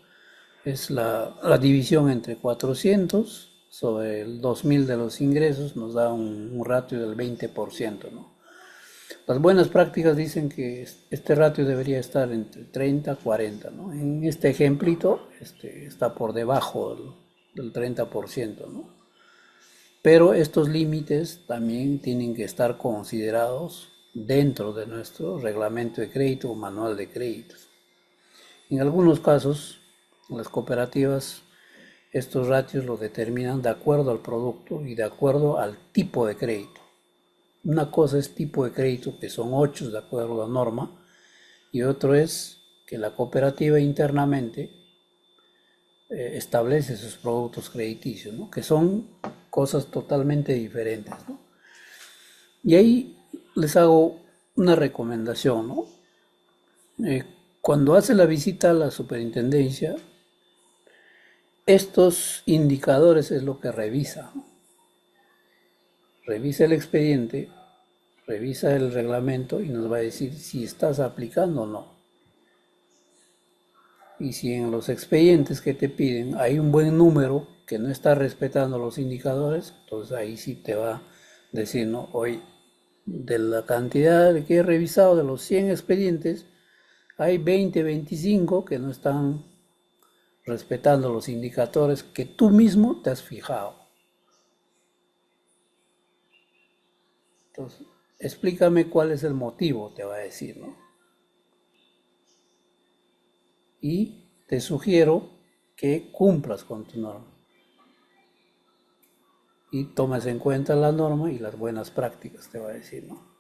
es la división entre 400, sobre el 2000 de los ingresos nos da un ratio del 20%, ¿no? Las buenas prácticas dicen que este ratio debería estar entre 30 y 40, ¿no? En este ejemplito está por debajo del 30%, ¿no? Pero estos límites también tienen que estar considerados dentro de nuestro reglamento de crédito o manual de créditos. En algunos casos, las cooperativas estos ratios los determinan de acuerdo al producto y de acuerdo al tipo de crédito. Una cosa es tipo de crédito, que son 8 de acuerdo a la norma, y otro es que la cooperativa internamente establece sus productos crediticios, ¿no? Que son cosas totalmente diferentes, ¿no? Y ahí les hago una recomendación, ¿no? Cuando hace la visita a la superintendencia, estos indicadores es lo que revisa, ¿no? Revisa el expediente, revisa el reglamento y nos va a decir si estás aplicando o no. Y si en los expedientes que te piden hay un buen número que no está respetando los indicadores, entonces ahí sí te va a decir, no, hoy de la cantidad que he revisado de los 100 expedientes, hay 20, 25 que no están respetando los indicadores que tú mismo te has fijado. Entonces, explícame cuál es el motivo, te va a decir, ¿no? Y te sugiero que cumplas con tu norma y tomes en cuenta la norma y las buenas prácticas, te va a decir, ¿no?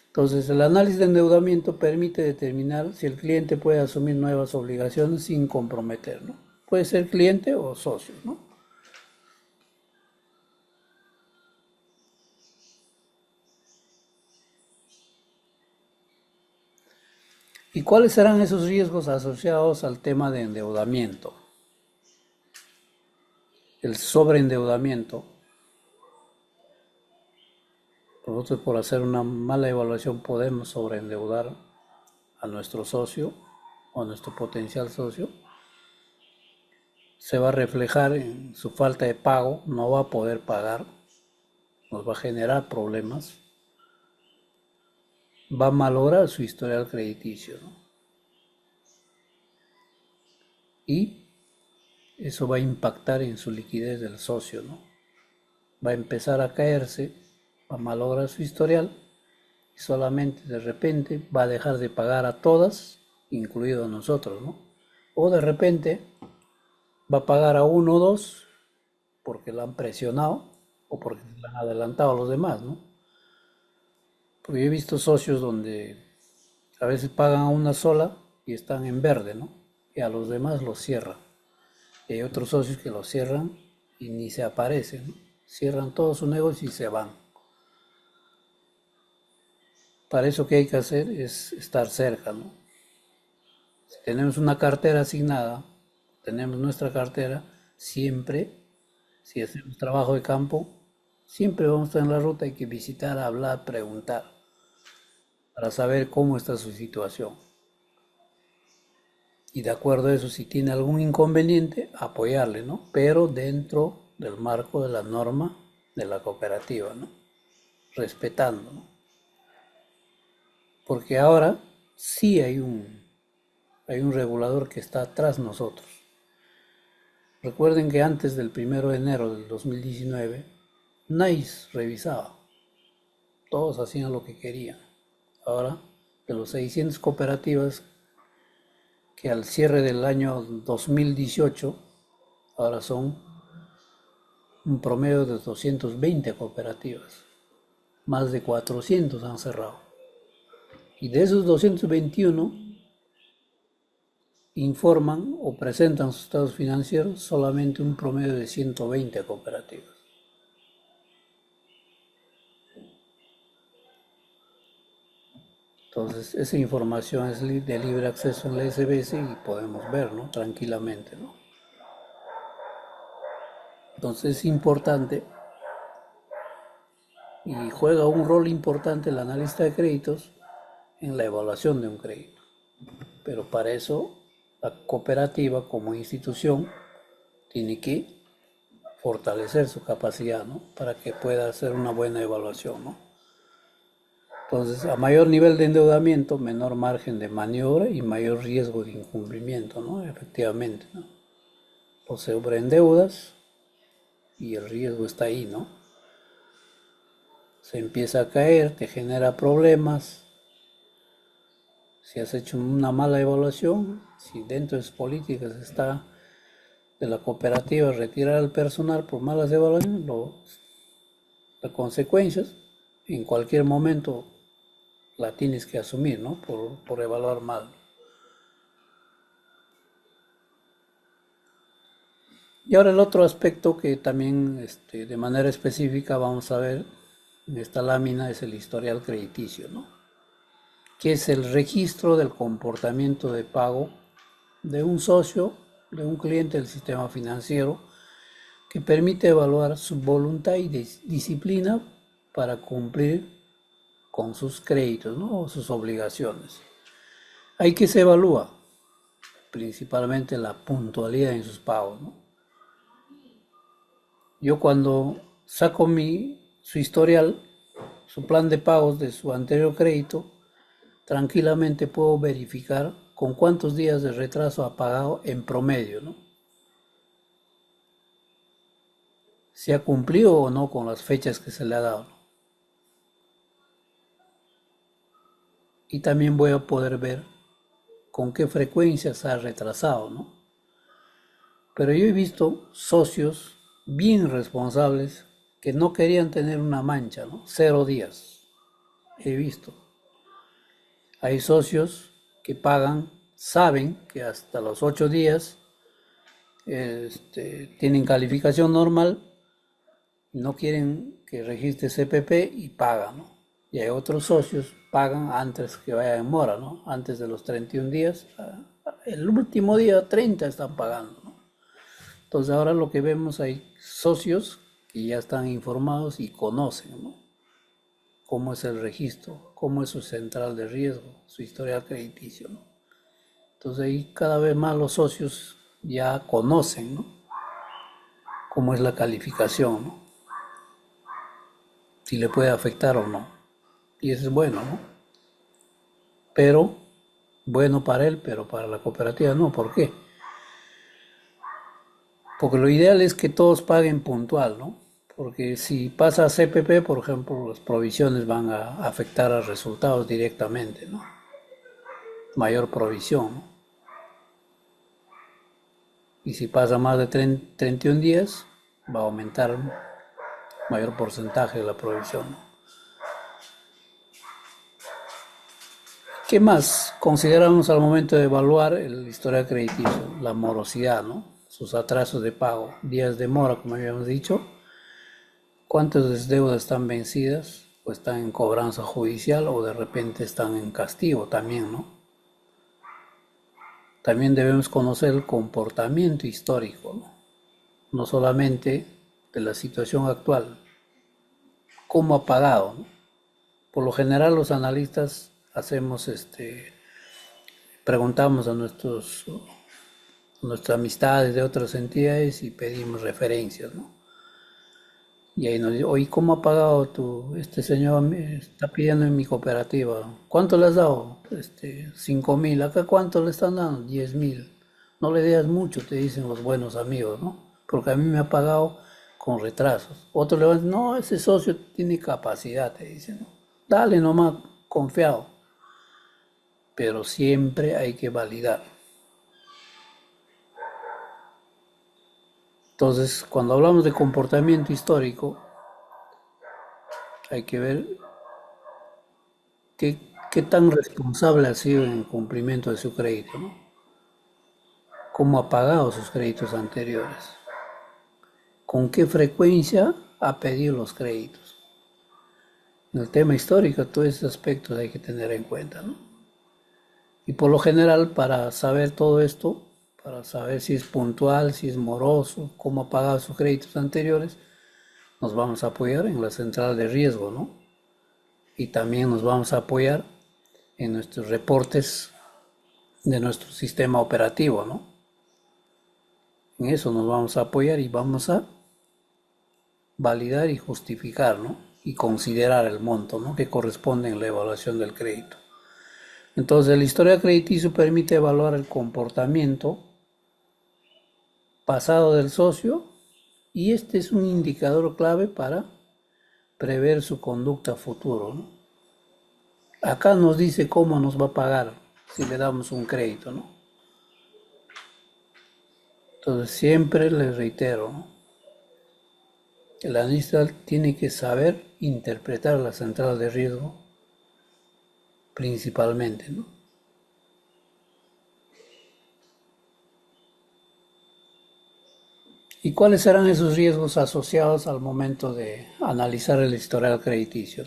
Entonces, el análisis de endeudamiento permite determinar si el cliente puede asumir nuevas obligaciones sin comprometer, ¿no? Puede ser cliente o socio, ¿no? ¿Y cuáles serán esos riesgos asociados al tema de endeudamiento? El sobreendeudamiento. Nosotros por hacer una mala evaluación podemos sobreendeudar a nuestro socio o a nuestro potencial socio. Se va a reflejar en su falta de pago, no va a poder pagar, nos va a generar problemas, va a malograr su historial crediticio, ¿no? Y eso va a impactar en su liquidez del socio, ¿no? Va a empezar a caerse, va a malograr su historial y solamente de repente va a dejar de pagar a todas, incluido a nosotros, ¿no? O de repente va a pagar a uno o dos porque lo han presionado o porque le han adelantado a los demás, ¿no? Porque yo he visto socios donde a veces pagan a una sola y están en verde, ¿no? Y a los demás los cierran. Y hay otros socios que los cierran y ni se aparecen, ¿no? Cierran todo su negocio y se van. Para eso que hay que hacer es estar cerca, ¿no? Si tenemos una cartera asignada, tenemos nuestra cartera, siempre, si hacemos trabajo de campo, siempre vamos a estar en la ruta, hay que visitar, hablar, preguntar, para saber cómo está su situación. Y de acuerdo a eso, si tiene algún inconveniente, apoyarle, ¿no? Pero dentro del marco de la norma de la cooperativa, ¿no? Respetando, ¿no? Porque ahora sí hay un regulador que está tras nosotros. Recuerden que antes del 1 de enero del 2019, nadie revisaba, todos hacían lo que querían. Ahora, de los 600 cooperativas que al cierre del año 2018, ahora son un promedio de 220 cooperativas. Más de 400 han cerrado. Y de esos 221 informan o presentan sus estados financieros solamente un promedio de 120 cooperativas. Entonces, esa información es de libre acceso en la SBS y podemos ver, ¿no? Tranquilamente, ¿no? Entonces es importante y juega un rol importante el analista de créditos en la evaluación de un crédito. Pero para eso la cooperativa como institución tiene que fortalecer su capacidad, ¿no? Para que pueda hacer una buena evaluación, ¿no? Entonces, a mayor nivel de endeudamiento, menor margen de maniobra y mayor riesgo de incumplimiento, ¿no? Efectivamente, ¿no? O sobreendeudas y el riesgo está ahí, ¿no? Se empieza a caer, te genera problemas. Si has hecho una mala evaluación, si dentro de sus políticas está de la cooperativa retirar al personal por malas evaluaciones, las consecuencias en cualquier momento la tienes que asumir, ¿no? Por evaluar mal. Y ahora el otro aspecto que también de manera específica vamos a ver en esta lámina es el historial crediticio, ¿no? Que es el registro del comportamiento de pago de un socio, de un cliente del sistema financiero, que permite evaluar su voluntad y disciplina para cumplir con sus créditos, ¿no? O sus obligaciones. Hay que se evalúa principalmente la puntualidad en sus pagos, ¿no? Yo cuando saco su historial, su plan de pagos de su anterior crédito, tranquilamente puedo verificar con cuántos días de retraso ha pagado en promedio, ¿no? Si ha cumplido o no con las fechas que se le ha dado. Y también voy a poder ver con qué frecuencia se ha retrasado, ¿no? Pero yo he visto socios bien responsables que no querían tener una mancha, ¿no? 0 días. He visto. Hay socios que pagan, saben que hasta los 8 días tienen calificación normal, no quieren que registre CPP y pagan, ¿no? Y hay otros socios pagan antes que vaya en mora, ¿no? Antes de los 31 días, el último día 30 están pagando, ¿no? Entonces ahora lo que vemos hay socios que ya están informados y conocen, ¿no? Cómo es el registro, cómo es su central de riesgo, su historial crediticio, ¿no? Entonces ahí cada vez más los socios ya conocen, ¿no? Cómo es la calificación, ¿no? Si le puede afectar o no. Y eso es bueno, ¿no? Pero, bueno para él, pero para la cooperativa no. ¿Por qué? Porque lo ideal es que todos paguen puntual, ¿no? Porque si pasa a CPP, por ejemplo, las provisiones van a afectar a resultados directamente, ¿no? Mayor provisión, ¿no? Y si pasa más de 31 días, va a aumentar mayor porcentaje de la provisión, ¿no? ¿Qué más consideramos al momento de evaluar el historial crediticio? La morosidad, ¿no? Sus atrasos de pago, días de mora, como habíamos dicho, cuántas deudas están vencidas o están en cobranza judicial o de repente están en castigo también, ¿no? También debemos conocer el comportamiento histórico, ¿no? No solamente de la situación actual, cómo ha pagado, ¿no? Por lo general los analistas hacemos preguntamos a nuestras amistades de otras entidades y pedimos referencias, ¿no? Y ahí nos dice, oye, ¿cómo ha pagado este señor? Me está pidiendo en mi cooperativa. ¿Cuánto le has dado? 5.000. ¿Acá cuánto le están dando? 10.000. No le des mucho, te dicen los buenos amigos, ¿no? Porque a mí me ha pagado con retrasos. Otro le va a decir, no, ese socio tiene capacidad, te dicen, ¿no? Dale nomás, confiado. Pero siempre hay que validar. Entonces, cuando hablamos de comportamiento histórico, hay que ver qué tan responsable ha sido en el cumplimiento de su crédito, ¿no? Cómo ha pagado sus créditos anteriores, con qué frecuencia ha pedido los créditos. En el tema histórico, todos esos aspectos hay que tener en cuenta, ¿no? Y por lo general, para saber todo esto, para saber si es puntual, si es moroso, cómo ha pagado sus créditos anteriores, nos vamos a apoyar en la central de riesgo, ¿no? Y también nos vamos a apoyar en nuestros reportes de nuestro sistema operativo, ¿no? En eso nos vamos a apoyar y vamos a validar y justificar, ¿no? Y considerar el monto, ¿no? Que corresponde en la evaluación del crédito. Entonces, el historial crediticio permite evaluar el comportamiento pasado del socio y este es un indicador clave para prever su conducta futuro, ¿no? Acá nos dice cómo nos va a pagar si le damos un crédito, ¿no? Entonces, siempre les reitero, ¿no? El analista tiene que saber interpretar la central de riesgo principalmente, ¿no? ¿Y cuáles serán esos riesgos asociados al momento de analizar el historial crediticio?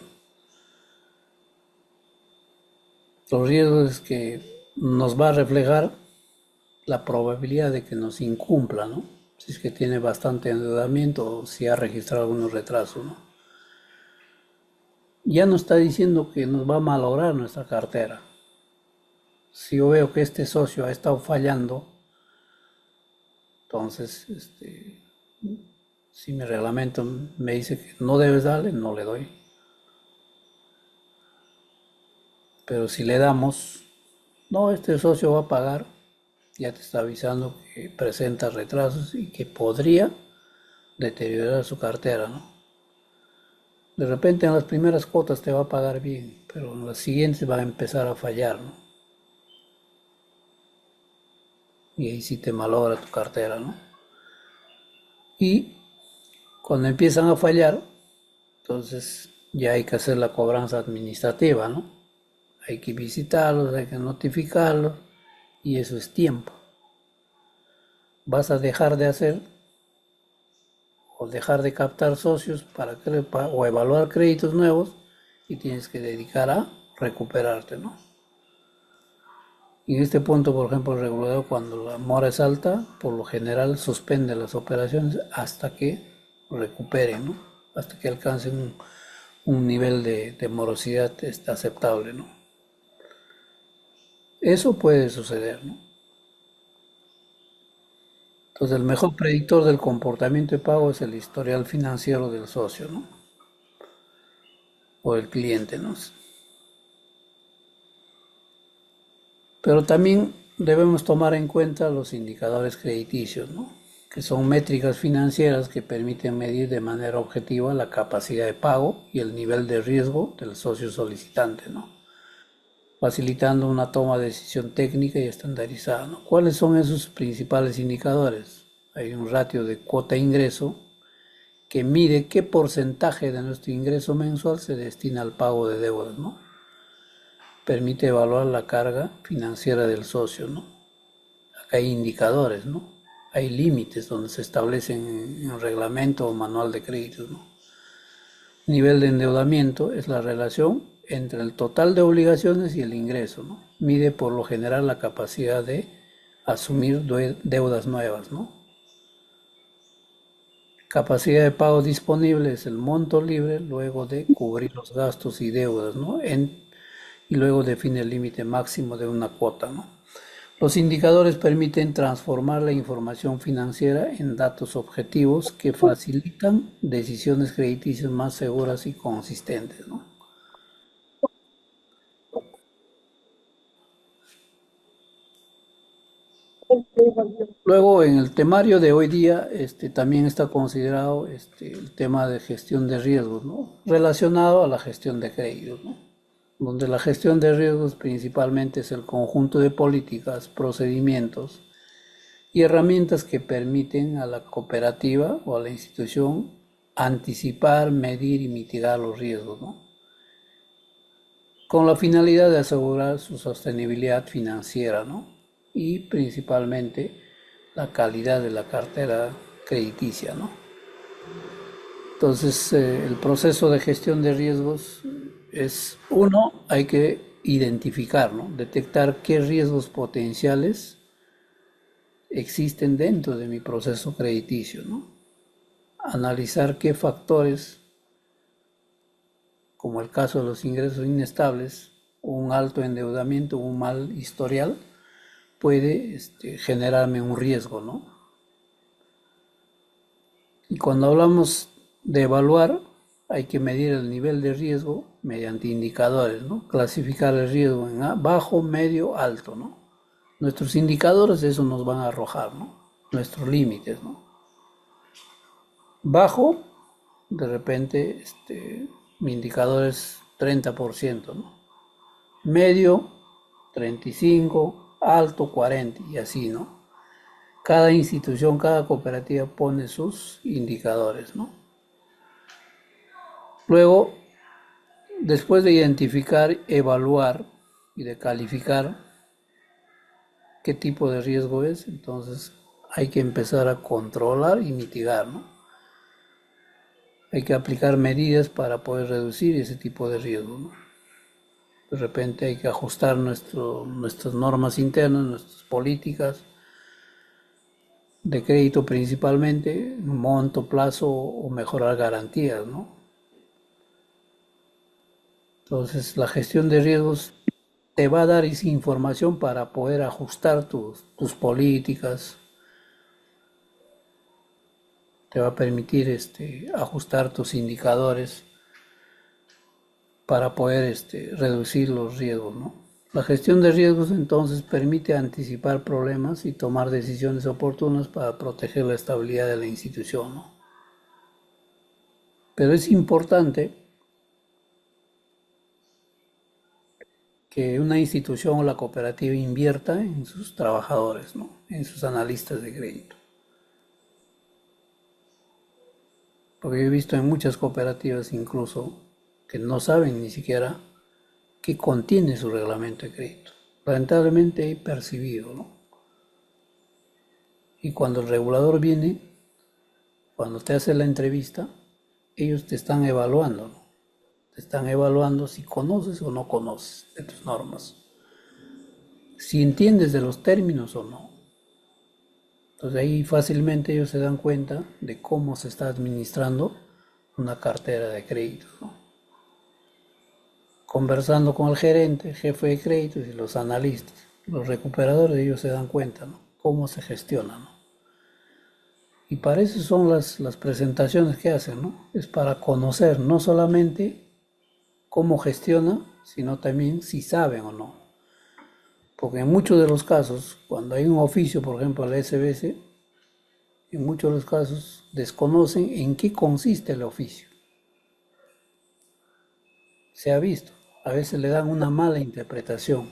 Los riesgos es que nos va a reflejar la probabilidad de que nos incumpla, ¿no? Si es que tiene bastante endeudamiento o si ha registrado algunos retrasos, ¿no? Ya nos está diciendo que nos va a malograr nuestra cartera. Si yo veo que este socio ha estado fallando, entonces, si mi reglamento me dice que no debes darle, no le doy. Pero si le damos, no, este socio va a pagar, ya te está avisando que presenta retrasos y que podría deteriorar su cartera, ¿no? De repente en las primeras cuotas te va a pagar bien, pero en las siguientes va a empezar a fallar, ¿no? Y ahí sí te malogra tu cartera, ¿no? Y cuando empiezan a fallar, entonces ya hay que hacer la cobranza administrativa, ¿no? Hay que visitarlos, hay que notificarlos y eso es tiempo. Vas a dejar de hacer o dejar de captar socios o evaluar créditos nuevos y tienes que dedicar a recuperarte, ¿no? Y en este punto, por ejemplo, el regulador cuando la mora es alta, por lo general suspende las operaciones hasta que recuperen, ¿no? Hasta que alcancen un nivel de morosidad aceptable, ¿no? Eso puede suceder, ¿no? Entonces, el mejor predictor del comportamiento de pago es el historial financiero del socio, ¿no? O el cliente, ¿no? Pero también debemos tomar en cuenta los indicadores crediticios, ¿no? Que son métricas financieras que permiten medir de manera objetiva la capacidad de pago y el nivel de riesgo del socio solicitante, ¿no? Facilitando una toma de decisión técnica y estandarizada, ¿no? ¿Cuáles son esos principales indicadores? Hay un ratio de cuota-ingreso que mide qué porcentaje de nuestro ingreso mensual se destina al pago de deudas, ¿no? Permite evaluar la carga financiera del socio, ¿no? Acá hay indicadores, ¿no? Hay límites donde se establecen en el reglamento o manual de créditos, ¿no? Nivel de endeudamiento es la relación entre el total de obligaciones y el ingreso, ¿no? Mide por lo general la capacidad de asumir deudas nuevas, ¿no? Capacidad de pago disponible es el monto libre luego de cubrir los gastos y deudas, ¿no? Y luego define el límite máximo de una cuota, ¿no? Los indicadores permiten transformar la información financiera en datos objetivos que facilitan decisiones crediticias más seguras y consistentes, ¿no? Luego, en el temario de hoy día, también está considerado el tema de gestión de riesgos, ¿no? Relacionado a la gestión de créditos, ¿no? Donde la gestión de riesgos principalmente es el conjunto de políticas, procedimientos y herramientas que permiten a la cooperativa o a la institución anticipar, medir y mitigar los riesgos, ¿no? Con la finalidad de asegurar su sostenibilidad financiera, ¿no? Y principalmente la calidad de la cartera crediticia, ¿no? Entonces, el proceso de gestión de riesgos es, uno, hay que identificar, ¿no? Detectar qué riesgos potenciales existen dentro de mi proceso crediticio, ¿no? Analizar qué factores, como el caso de los ingresos inestables, un alto endeudamiento, un mal historial, puede generarme un riesgo, ¿no? Y cuando hablamos de evaluar, hay que medir el nivel de riesgo mediante indicadores, ¿no? Clasificar el riesgo en bajo, medio, alto, ¿no? Nuestros indicadores eso nos van a arrojar, ¿no? Nuestros límites, ¿no? Bajo, de repente, mi indicador es 30%, ¿no? Medio, 35%, alto, 40% y así, ¿no? Cada institución, cada cooperativa pone sus indicadores, ¿no? Luego, después de identificar, evaluar y de calificar qué tipo de riesgo es, entonces hay que empezar a controlar y mitigar, ¿no? Hay que aplicar medidas para poder reducir ese tipo de riesgo, ¿no? De repente hay que ajustar nuestras normas internas, nuestras políticas de crédito principalmente, monto, plazo o mejorar garantías, ¿no? Entonces la gestión de riesgos te va a dar esa información para poder ajustar tus políticas, te va a permitir ajustar tus indicadores para poder reducir los riesgos, ¿no? La gestión de riesgos entonces permite anticipar problemas y tomar decisiones oportunas para proteger la estabilidad de la institución, ¿no? Pero es importante que una institución o la cooperativa invierta en sus trabajadores, ¿no? En sus analistas de crédito. Porque yo he visto en muchas cooperativas incluso que no saben ni siquiera qué contiene su reglamento de crédito. Lamentablemente he percibido, ¿no? Y cuando el regulador viene, cuando te hace la entrevista, ellos te están evaluando, ¿no? Te están evaluando si conoces o no conoces de tus normas, si entiendes de los términos o no. Entonces ahí fácilmente ellos se dan cuenta de cómo se está administrando una cartera de créditos, ¿no? Conversando con el gerente, jefe de créditos y los analistas, los recuperadores, ellos se dan cuenta, ¿no? Cómo se gestiona, ¿no? Y para eso son las presentaciones que hacen, ¿no? Es para conocer no solamente cómo gestiona, sino también si saben o no. Porque en muchos de los casos, cuando hay un oficio, por ejemplo, al SBS, en muchos de los casos desconocen en qué consiste el oficio. Se ha visto, a veces le dan una mala interpretación,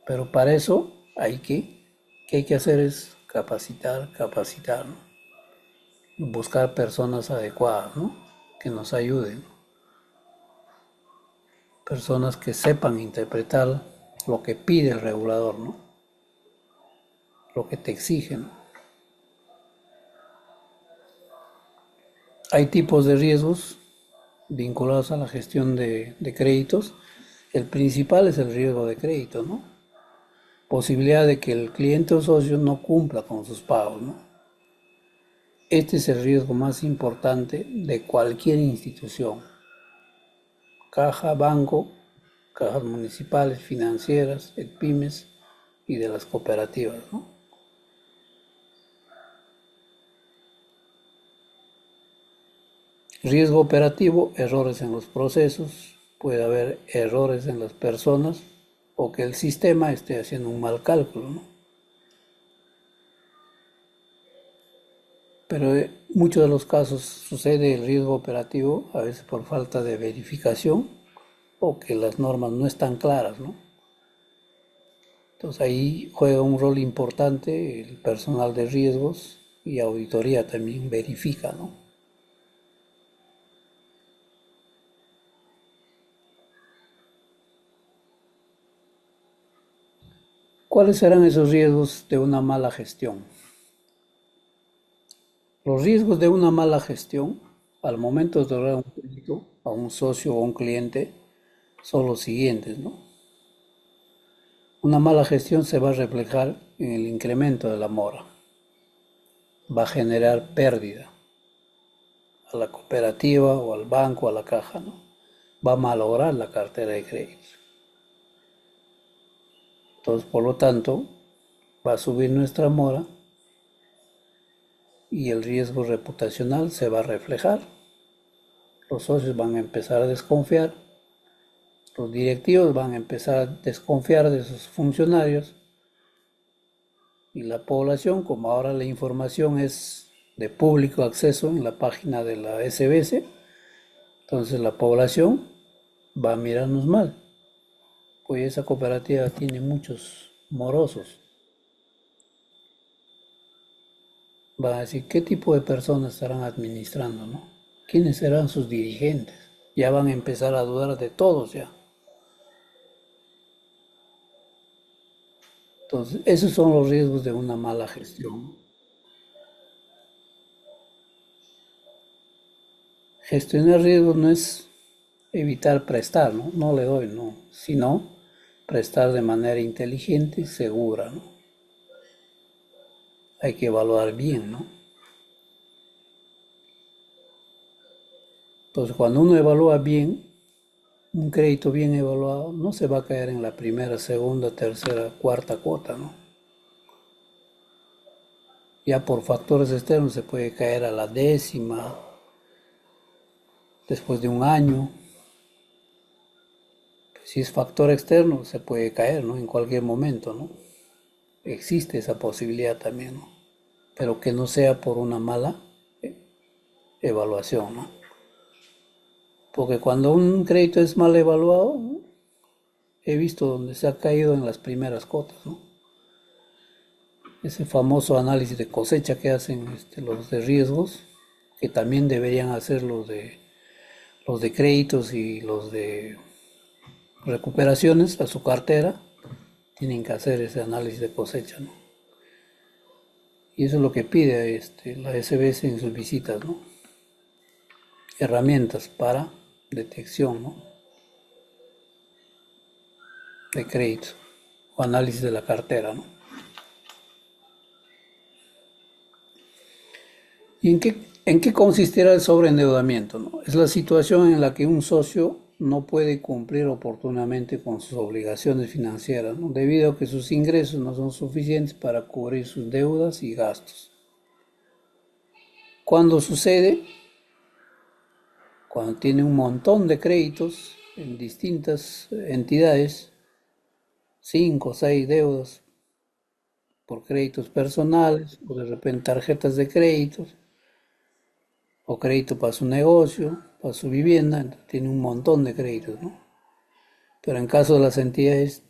pero para eso ¿qué hay que hacer? Es capacitar, capacitar, ¿no? Buscar personas adecuadas, ¿no? Que nos ayuden, personas que sepan interpretar lo que pide el regulador, ¿no? Lo que te exigen. Hay tipos de riesgos vinculados a la gestión de créditos. El principal es el riesgo de crédito, ¿no? Posibilidad de que el cliente o socio no cumpla con sus pagos, ¿no? Este es el riesgo más importante de cualquier institución, caja, banco, cajas municipales, financieras, pymes y de las cooperativas, ¿no? Riesgo operativo, errores en los procesos, puede haber errores en las personas o que el sistema esté haciendo un mal cálculo, ¿no? Pero en muchos de los casos sucede el riesgo operativo, a veces por falta de verificación o que las normas no están claras, ¿no? Entonces ahí juega un rol importante el personal de riesgos y auditoría también verifica, ¿no? ¿Cuáles serán esos riesgos de una mala gestión? Los riesgos de una mala gestión al momento de otorgar un crédito a un socio o un cliente son los siguientes, ¿no? Una mala gestión se va a reflejar en el incremento de la mora, va a generar pérdida a la cooperativa o al banco, a la caja, ¿no? Va a malograr la cartera de crédito. Entonces, por lo tanto, va a subir nuestra mora y el riesgo reputacional se va a reflejar. Los socios van a empezar a desconfiar, los directivos van a empezar a desconfiar de sus funcionarios y la población, como ahora la información es de público acceso en la página de la SBS, entonces la población va a mirarnos mal, pues esa cooperativa tiene muchos morosos. Van a decir, ¿qué tipo de personas estarán administrando, no? ¿Quiénes serán sus dirigentes? Ya van a empezar a dudar de todos ya. Entonces, esos son los riesgos de una mala gestión. Gestionar riesgos no es evitar prestar, ¿no? No le doy, no, sino prestar de manera inteligente y segura, ¿no? Hay que evaluar bien, ¿no? Entonces, cuando uno evalúa bien, un crédito bien evaluado no se va a caer en la primera, segunda, tercera, cuarta cuota, ¿no? Ya por factores externos se puede caer a la décima, después de un año. Si es factor externo, se puede caer, ¿no? En cualquier momento, ¿no? Existe esa posibilidad también, ¿no? Pero que no sea por una mala evaluación, ¿no? Porque cuando un crédito es mal evaluado, ¿no? He visto donde se ha caído en las primeras cotas, ¿no? Ese famoso análisis de cosecha que hacen los de riesgos, que también deberían hacer los de créditos y los de recuperaciones a su cartera, tienen que hacer ese análisis de cosecha, ¿no? Y eso es lo que pide la SBS en sus visitas, ¿no? Herramientas para detección, ¿no? De crédito o análisis de la cartera, ¿no? ¿Y en qué consistirá el sobreendeudamiento, no? Es la situación en la que un socio no puede cumplir oportunamente con sus obligaciones financieras, ¿no? Debido a que sus ingresos no son suficientes para cubrir sus deudas y gastos. ¿Cuándo sucede? Cuando tiene un montón de créditos en distintas entidades, 5 o 6 deudas por créditos personales, o de repente tarjetas de créditos, o crédito para su negocio, para su vivienda, entonces tiene un montón de créditos, ¿no? Pero en caso de las entidades,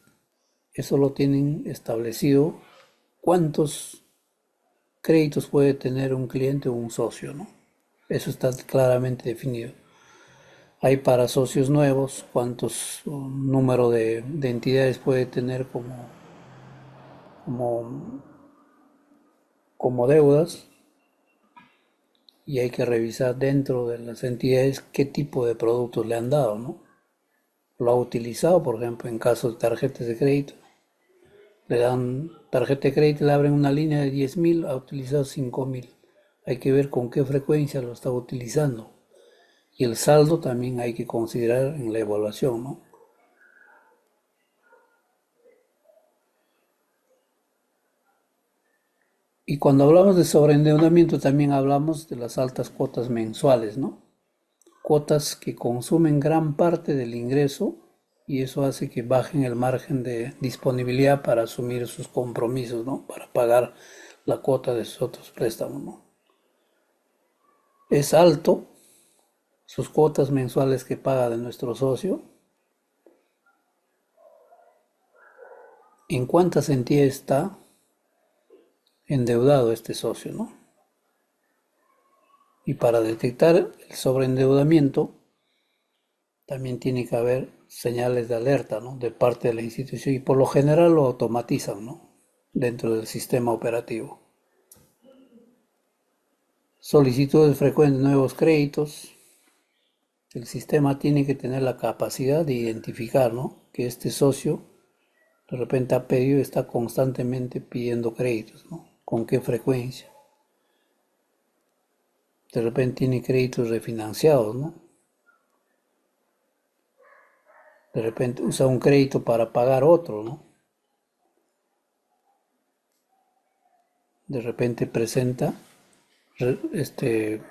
eso lo tienen establecido cuántos créditos puede tener un cliente o un socio, ¿no? Eso está claramente definido. Hay para socios nuevos cuántos número de entidades puede tener como, como deudas, y hay que revisar dentro de las entidades qué tipo de productos le han dado, ¿no? Lo ha utilizado, por ejemplo, en caso de tarjetas de crédito. Le dan tarjeta de crédito, le abren una línea de 10.000, ha utilizado 5.000. Hay que ver con qué frecuencia lo está utilizando. Y el saldo también hay que considerar en la evaluación, ¿no? Y cuando hablamos de sobreendeudamiento también hablamos de las altas cuotas mensuales, ¿no? Cuotas que consumen gran parte del ingreso y eso hace que bajen el margen de disponibilidad para asumir sus compromisos, ¿no? Para pagar la cuota de sus otros préstamos, ¿no? Es alto sus cuotas mensuales que paga de nuestro socio. ¿En cuántas entidades está endeudado este socio, no? Y para detectar el sobreendeudamiento también tiene que haber señales de alerta, ¿no? De parte de la institución y por lo general lo automatizan, ¿no? Dentro del sistema operativo. Solicitudes frecuentes de nuevos créditos. El sistema tiene que tener la capacidad de identificar, ¿no? Que este socio de repente ha pedido, está constantemente pidiendo créditos, ¿no? ¿Con qué frecuencia? De repente tiene créditos refinanciados, ¿no? De repente usa un crédito para pagar otro, ¿no? De repente presenta este,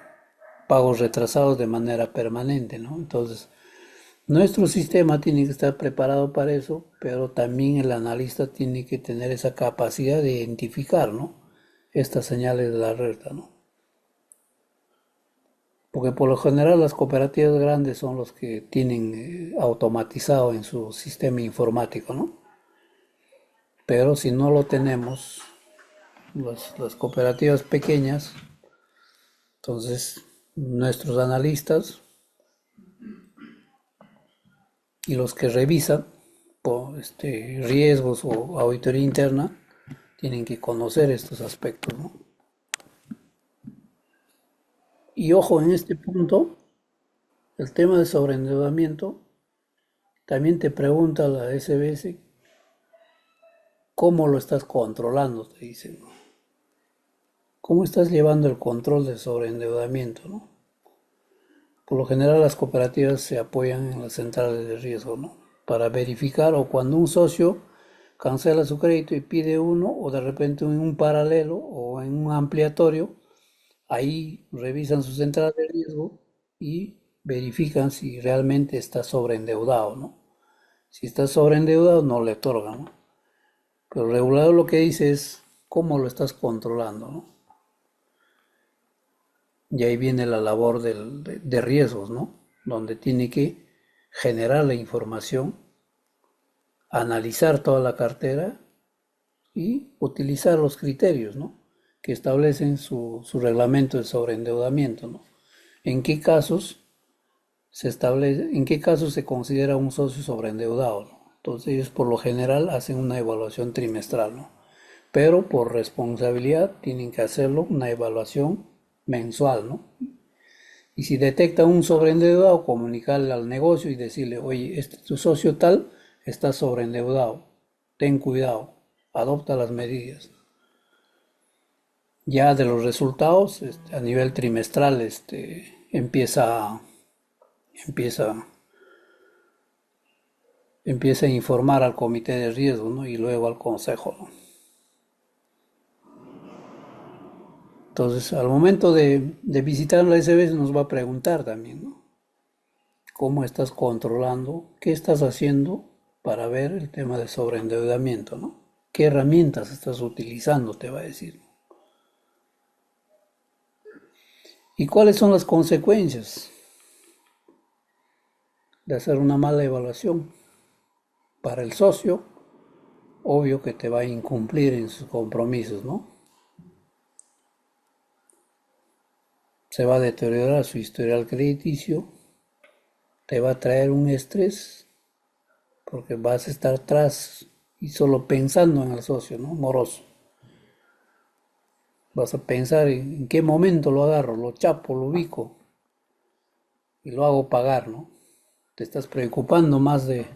pagos retrasados de manera permanente, ¿no? Entonces, nuestro sistema tiene que estar preparado para eso, pero también el analista tiene que tener esa capacidad de identificar, ¿no? Estas señales de la alerta, ¿no? Porque por lo general las cooperativas grandes son los que tienen automatizado en su sistema informático, ¿no? Pero si no lo tenemos, las cooperativas pequeñas, entonces nuestros analistas y los que revisan por riesgos o auditoría interna tienen que conocer estos aspectos, ¿no? Y ojo, en este punto, el tema de sobreendeudamiento, también te pregunta la SBS cómo lo estás controlando, te dicen, ¿no? ¿Cómo estás llevando el control del sobreendeudamiento, ¿no? Por lo general las cooperativas se apoyan en las centrales de riesgo, ¿no? Para verificar o cuando un socio cancela su crédito y pide uno o de repente en un paralelo o en un ampliatorio, ahí revisan su central de riesgo y verifican si realmente está sobreendeudado, ¿no? Si está sobreendeudado no le otorgan, ¿no? Pero el regulador lo que dice es cómo lo estás controlando, ¿no? Y ahí viene la labor de riesgos, ¿no? Donde tiene que generar la información, analizar toda la cartera y utilizar los criterios, ¿no? Que establecen su reglamento de sobreendeudamiento, ¿no? ¿En qué casos en qué casos se considera un socio sobreendeudado, ¿no? Entonces ellos por lo general hacen una evaluación trimestral, ¿no? Pero por responsabilidad tienen que hacerlo una evaluación mensual, ¿no? Y si detecta un sobreendeudado, comunicarle al negocio y decirle, oye, tu socio tal está sobreendeudado, ten cuidado, adopta las medidas. Ya de los resultados, a nivel trimestral, empieza, empieza a informar al comité de riesgo, ¿no? Y luego al consejo, ¿no? Entonces, al momento de visitar la SBS nos va a preguntar también, ¿no? ¿Cómo estás controlando? ¿Qué estás haciendo para ver el tema de sobreendeudamiento, ¿no? ¿Qué herramientas estás utilizando? Te va a decir. ¿Y cuáles son las consecuencias de hacer una mala evaluación? Para el socio, obvio que te va a incumplir en sus compromisos, ¿no? Se va a deteriorar su historial crediticio, te va a traer un estrés porque vas a estar atrás y solo pensando en el socio, ¿no? Moroso. Vas a pensar en qué momento lo agarro, lo chapo, lo ubico y lo hago pagar, ¿no? Te estás preocupando más en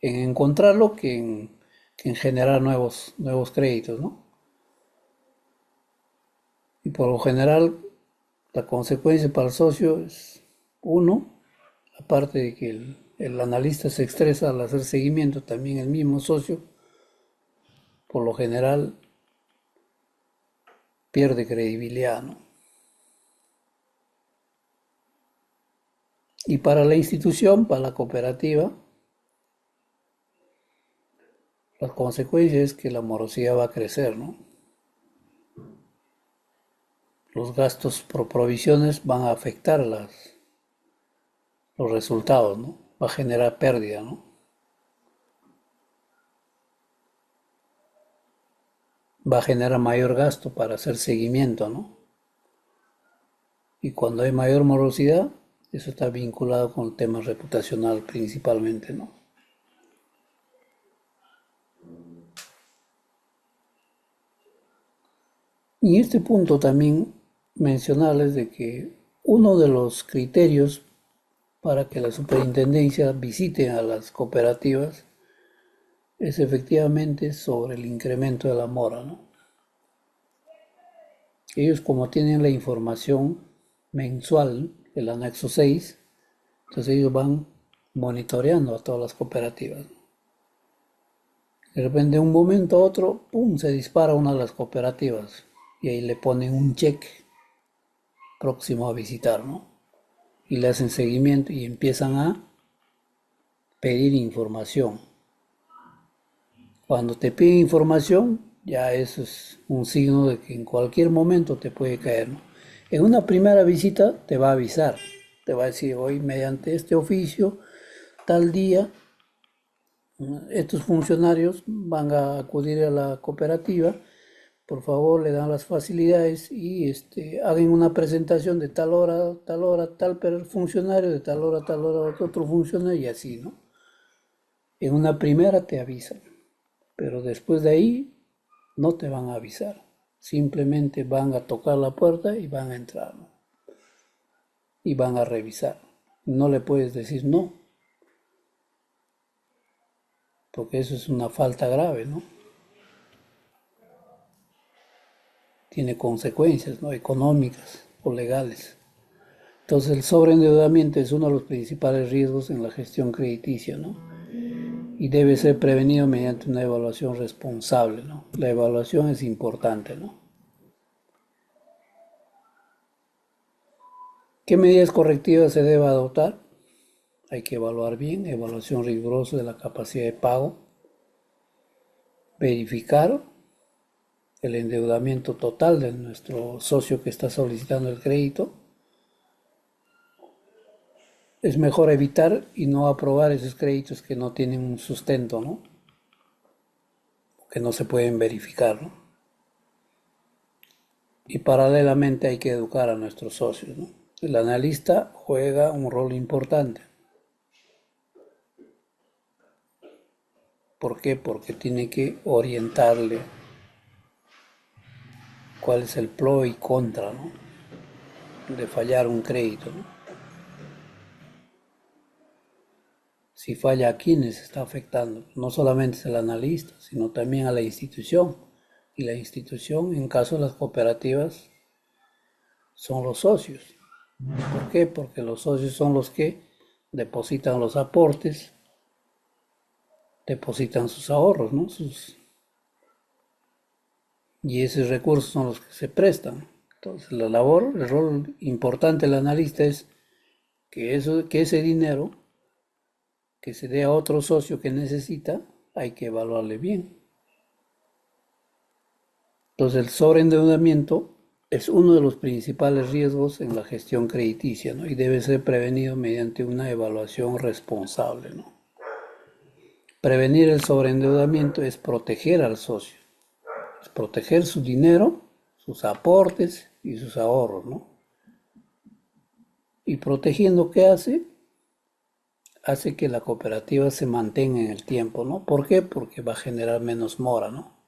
encontrarlo que en generar nuevos créditos, ¿no? Y por lo general, la consecuencia para el socio es, uno, aparte de que el analista se estresa al hacer seguimiento, también el mismo socio, por lo general, pierde credibilidad, ¿no? Y para la institución, para la cooperativa, la consecuencia es que la morosidad va a crecer, ¿no? Los gastos por provisiones van a afectar los resultados, ¿no? Va a generar pérdida, ¿no? Va a generar mayor gasto para hacer seguimiento, ¿no? Y cuando hay mayor morosidad, eso está vinculado con el tema reputacional principalmente, ¿no? Y en este punto también mencionarles de que uno de los criterios para que la superintendencia visite a las cooperativas es efectivamente sobre el incremento de la mora, ¿no? Ellos como tienen la información mensual, el anexo 6, entonces ellos van monitoreando a todas las cooperativas. De repente de un momento a otro, ¡pum!, se dispara una de las cooperativas y ahí le ponen un cheque próximo a visitar, ¿no? Y le hacen seguimiento y empiezan a pedir información. Cuando te piden información, ya eso es un signo de que en cualquier momento te puede caer, ¿no? En una primera visita te va a avisar, te va a decir, hoy mediante este oficio, tal día, estos funcionarios van a acudir a la cooperativa, por favor le dan las facilidades y hagan una presentación de tal hora, tal funcionario, de tal hora otro funcionario y así, ¿no? En una primera te avisan, pero después de ahí no te van a avisar. Simplemente van a tocar la puerta y van a entrar, ¿no? Y van a revisar. No le puedes decir no, porque eso es una falta grave, ¿no? Tiene consecuencias, ¿no? Económicas o legales. Entonces el sobreendeudamiento es uno de los principales riesgos en la gestión crediticia, ¿no? Y debe ser prevenido mediante una evaluación responsable, ¿no? La evaluación es importante, ¿no? ¿Qué medidas correctivas se debe adoptar? Hay que evaluar bien, evaluación rigurosa de la capacidad de pago, verificar el endeudamiento total de nuestro socio que está solicitando el crédito. Es mejor evitar y no aprobar esos créditos que no tienen un sustento, ¿no? Que no se pueden verificar, ¿no? Y paralelamente hay que educar a nuestros socios, ¿no? El analista juega un rol importante. ¿Por qué? Porque tiene que orientarle cuál es el pro y contra, ¿no? De fallar un crédito, ¿no? Si falla, ¿a quiénes está afectando? No solamente es el analista, sino también a la institución. Y la institución, en caso de las cooperativas, son los socios. ¿Por qué? Porque los socios son los que depositan los aportes, depositan sus ahorros, ¿no? Y esos recursos son los que se prestan. Entonces, la labor, el rol importante del analista es que ese dinero que se dé a otro socio que necesita, hay que evaluarle bien. Entonces, el sobreendeudamiento es uno de los principales riesgos en la gestión crediticia, ¿no? Y debe ser prevenido mediante una evaluación responsable, ¿no? Prevenir el sobreendeudamiento es proteger al socio, es proteger su dinero, sus aportes y sus ahorros, ¿no? Y protegiendo, ¿qué hace? Hace que la cooperativa se mantenga en el tiempo, ¿no? ¿Por qué? Porque va a generar menos mora, ¿no?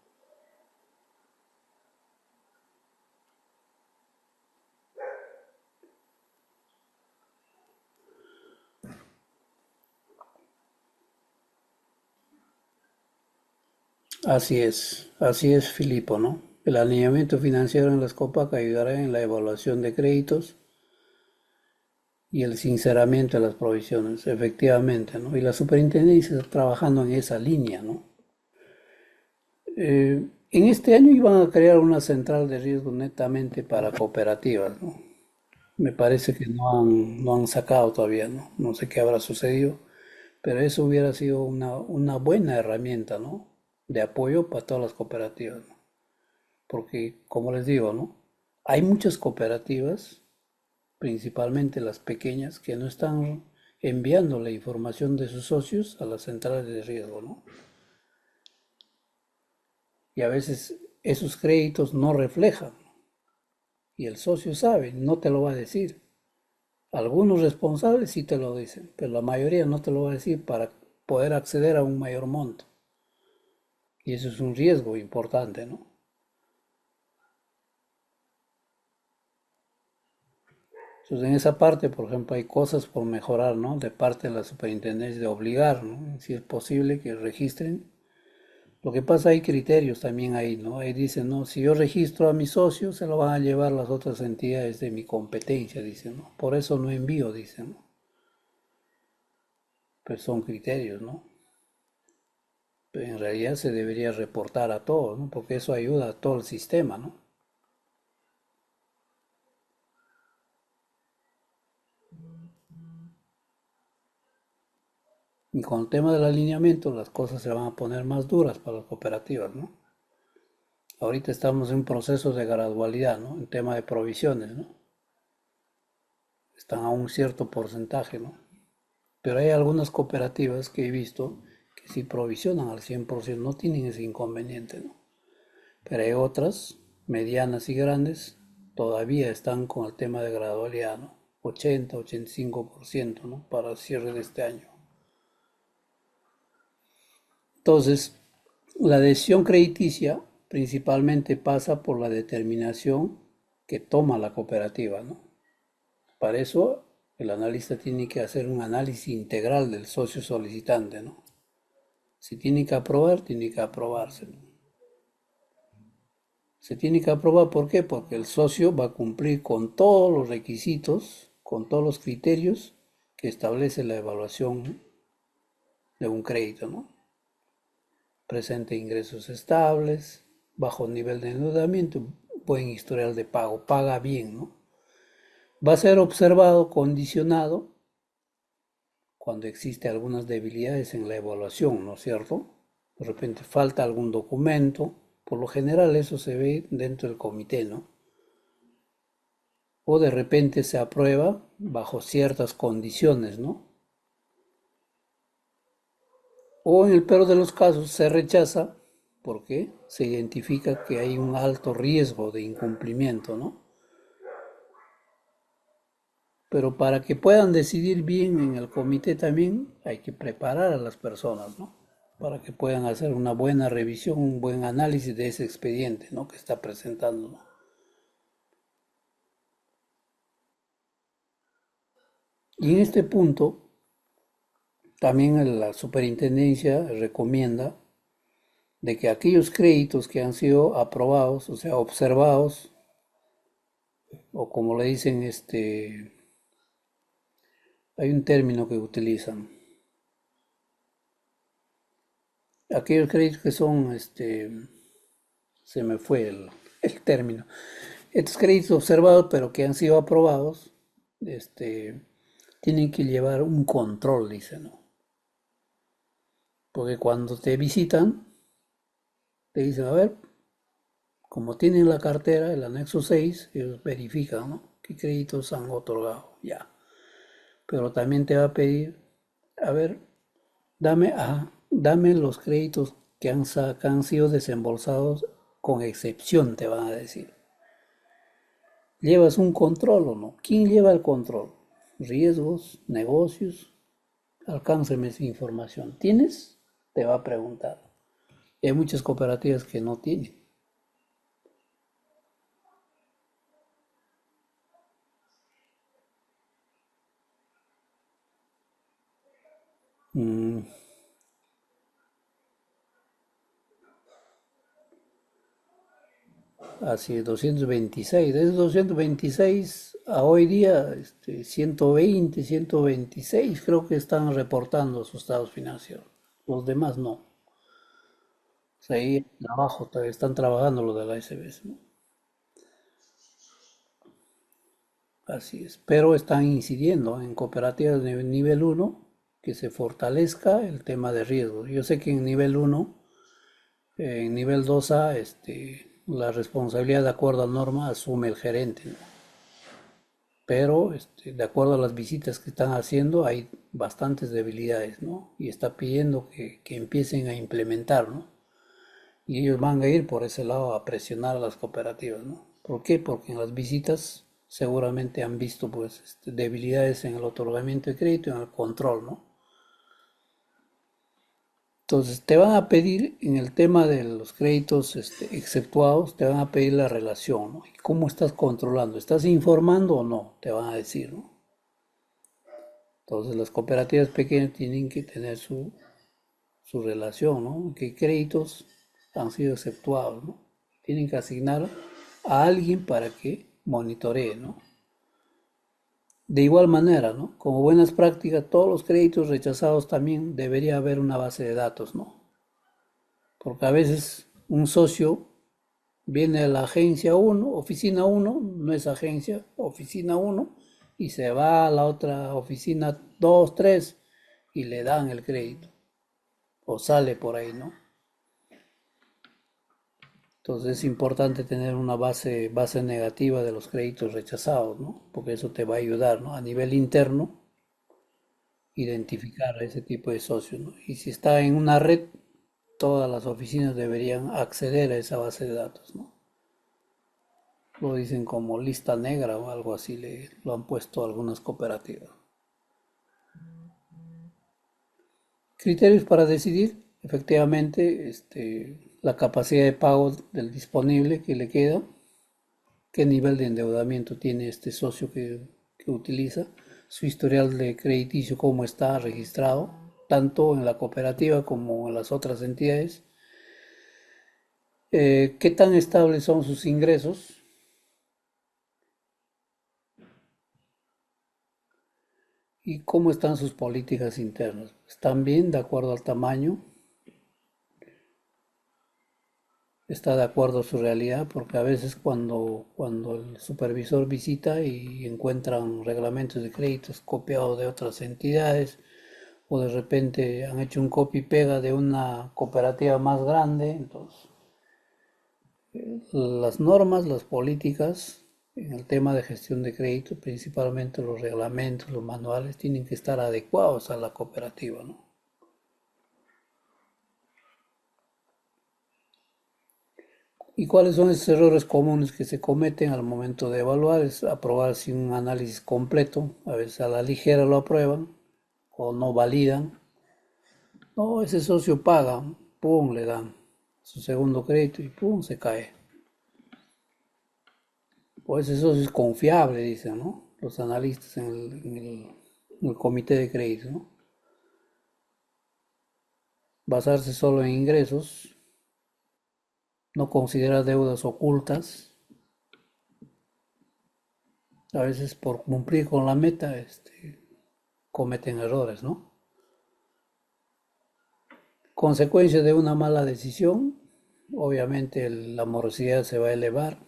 Así es, Filipo, ¿no? El alineamiento financiero en las COPAC ayudará en la evaluación de créditos y el sinceramiento de las provisiones, efectivamente, ¿no? Y la superintendencia está trabajando en esa línea, ¿no? En este año iban a crear una central de riesgo netamente para cooperativas, ¿no? Me parece que no han sacado todavía, ¿no? No sé qué habrá sucedido, pero eso hubiera sido una buena herramienta, ¿no? De apoyo para todas las cooperativas, ¿no? Porque, como les digo, ¿no? Hay muchas cooperativas, principalmente las pequeñas, que no están enviando la información de sus socios a las centrales de riesgo, ¿no? Y a veces esos créditos no reflejan, y el socio sabe, no te lo va a decir. Algunos responsables sí te lo dicen, pero la mayoría no te lo va a decir para poder acceder a un mayor monto. Y eso es un riesgo importante, ¿no? Entonces, en esa parte, por ejemplo, hay cosas por mejorar, ¿no? De parte de la superintendencia de obligar, ¿no? Si es posible que registren. Lo que pasa, hay criterios también ahí, ¿no? Ahí dicen, ¿no? Si yo registro a mis socios, se lo van a llevar las otras entidades de mi competencia, dicen, ¿no? Por eso no envío, dicen, ¿no? Pues son criterios, ¿no? Pero en realidad se debería reportar a todos, ¿no? Porque eso ayuda a todo el sistema, ¿no? Y con el tema del alineamiento, las cosas se van a poner más duras para las cooperativas, ¿no? Ahorita estamos en un proceso de gradualidad, ¿no? En tema de provisiones, ¿no? Están a un cierto porcentaje, ¿no? Pero hay algunas cooperativas que he visto que sí provisionan al 100%, no tienen ese inconveniente, ¿no? Pero hay otras, medianas y grandes, todavía están con el tema de gradualidad, ¿no? 80, 85%, ¿no? Para el cierre de este año. Entonces, la decisión crediticia principalmente pasa por la determinación que toma la cooperativa, ¿no? Para eso, el analista tiene que hacer un análisis integral del socio solicitante, ¿no? Si tiene que aprobar, tiene que aprobárselo. Se tiene que aprobar, ¿por qué? Porque el socio va a cumplir con todos los requisitos, con todos los criterios que establece la evaluación de un crédito, ¿no? Presente ingresos estables, bajo nivel de endeudamiento, buen historial de pago, paga bien, ¿no? Va a ser observado, condicionado, cuando existe algunas debilidades en la evaluación, ¿no es cierto? De repente falta algún documento, por lo general eso se ve dentro del comité, ¿no? O de repente se aprueba bajo ciertas condiciones, ¿no? O en el peor de los casos se rechaza porque se identifica que hay un alto riesgo de incumplimiento, ¿no? Pero para que puedan decidir bien en el comité también hay que preparar a las personas, ¿no? Para que puedan hacer una buena revisión, un buen análisis de ese expediente, ¿no? Que está presentando, ¿no? Y en este punto, también la superintendencia recomienda de que aquellos créditos que han sido aprobados, o sea, observados, o como le dicen, hay un término que utilizan, aquellos créditos que son, se me fue el término, estos créditos observados, pero que han sido aprobados, tienen que llevar un control, dice, ¿no? Porque cuando te visitan, te dicen, a ver, como tienen la cartera, el anexo 6, ellos verifican, ¿no? ¿Qué créditos han otorgado? Ya. Pero también te va a pedir, a ver, dame los créditos que han sido desembolsados con excepción, te van a decir. ¿Llevas un control o no? ¿Quién lleva el control? Riesgos, negocios, alcánceme esa información. ¿Tienes? Te va a preguntar. Y hay muchas cooperativas que no tienen. Mm, Así es, 226. De esos 226 a hoy día, 120, 126 creo que están reportando sus estados financieros. Los demás no. O sea, ahí abajo todavía están trabajando lo de la SBS, ¿no? Así es. Pero están incidiendo en cooperativas de nivel uno que se fortalezca el tema de riesgos. Yo sé que en nivel uno, en nivel 2A, la responsabilidad de acuerdo a norma asume el gerente, ¿no? Pero de acuerdo a las visitas que están haciendo hay bastantes debilidades, ¿no? Y está pidiendo que empiecen a implementar, ¿no? Y ellos van a ir por ese lado a presionar a las cooperativas, ¿no? ¿Por qué? Porque en las visitas seguramente han visto pues debilidades en el otorgamiento de crédito y en el control, ¿no? Entonces te van a pedir en el tema de los créditos exceptuados, te van a pedir la relación, ¿no? ¿Y cómo estás controlando? ¿Estás informando o no? Te van a decir, ¿no? Entonces las cooperativas pequeñas tienen que tener su relación, ¿no? ¿Qué créditos han sido exceptuados, ¿no? Tienen que asignar a alguien para que monitoree, ¿no? De igual manera, ¿no? Como buenas prácticas, todos los créditos rechazados también debería haber una base de datos, ¿no? Porque a veces un socio viene a la agencia uno, oficina uno, no es agencia, oficina uno, y se va a la otra oficina, dos, tres, y le dan el crédito, o sale por ahí, ¿no? Entonces es importante tener una base negativa de los créditos rechazados, ¿no? Porque eso te va a ayudar, ¿no? A nivel interno, identificar a ese tipo de socios, ¿no? Y si está en una red, todas las oficinas deberían acceder a esa base de datos, ¿no? Lo dicen como lista negra o algo así, lo han puesto algunas cooperativas. Criterios para decidir, efectivamente, la capacidad de pago del disponible que le queda, qué nivel de endeudamiento tiene este socio que utiliza, su historial de crediticio, cómo está registrado, tanto en la cooperativa como en las otras entidades, qué tan estables son sus ingresos y cómo están sus políticas internas. ¿Están bien de acuerdo al tamaño? ¿Está de acuerdo a su realidad? Porque a veces cuando el supervisor visita y encuentran reglamentos de créditos copiados de otras entidades o de repente han hecho un copy y pega de una cooperativa más grande, entonces las normas, las políticas en el tema de gestión de crédito, principalmente los reglamentos, los manuales, tienen que estar adecuados a la cooperativa, ¿no? ¿Y cuáles son esos errores comunes que se cometen al momento de evaluar? Es aprobar sin un análisis completo, a veces a la ligera lo aprueban o no validan. No, ese socio paga, pum, le dan su segundo crédito y pum, se cae. O ese socio es confiable, dicen, ¿no? Los analistas en el comité de crédito, ¿no? Basarse solo en ingresos, no considerar deudas ocultas, a veces por cumplir con la meta, cometen errores, ¿no? Consecuencia de una mala decisión, obviamente la morosidad se va a elevar,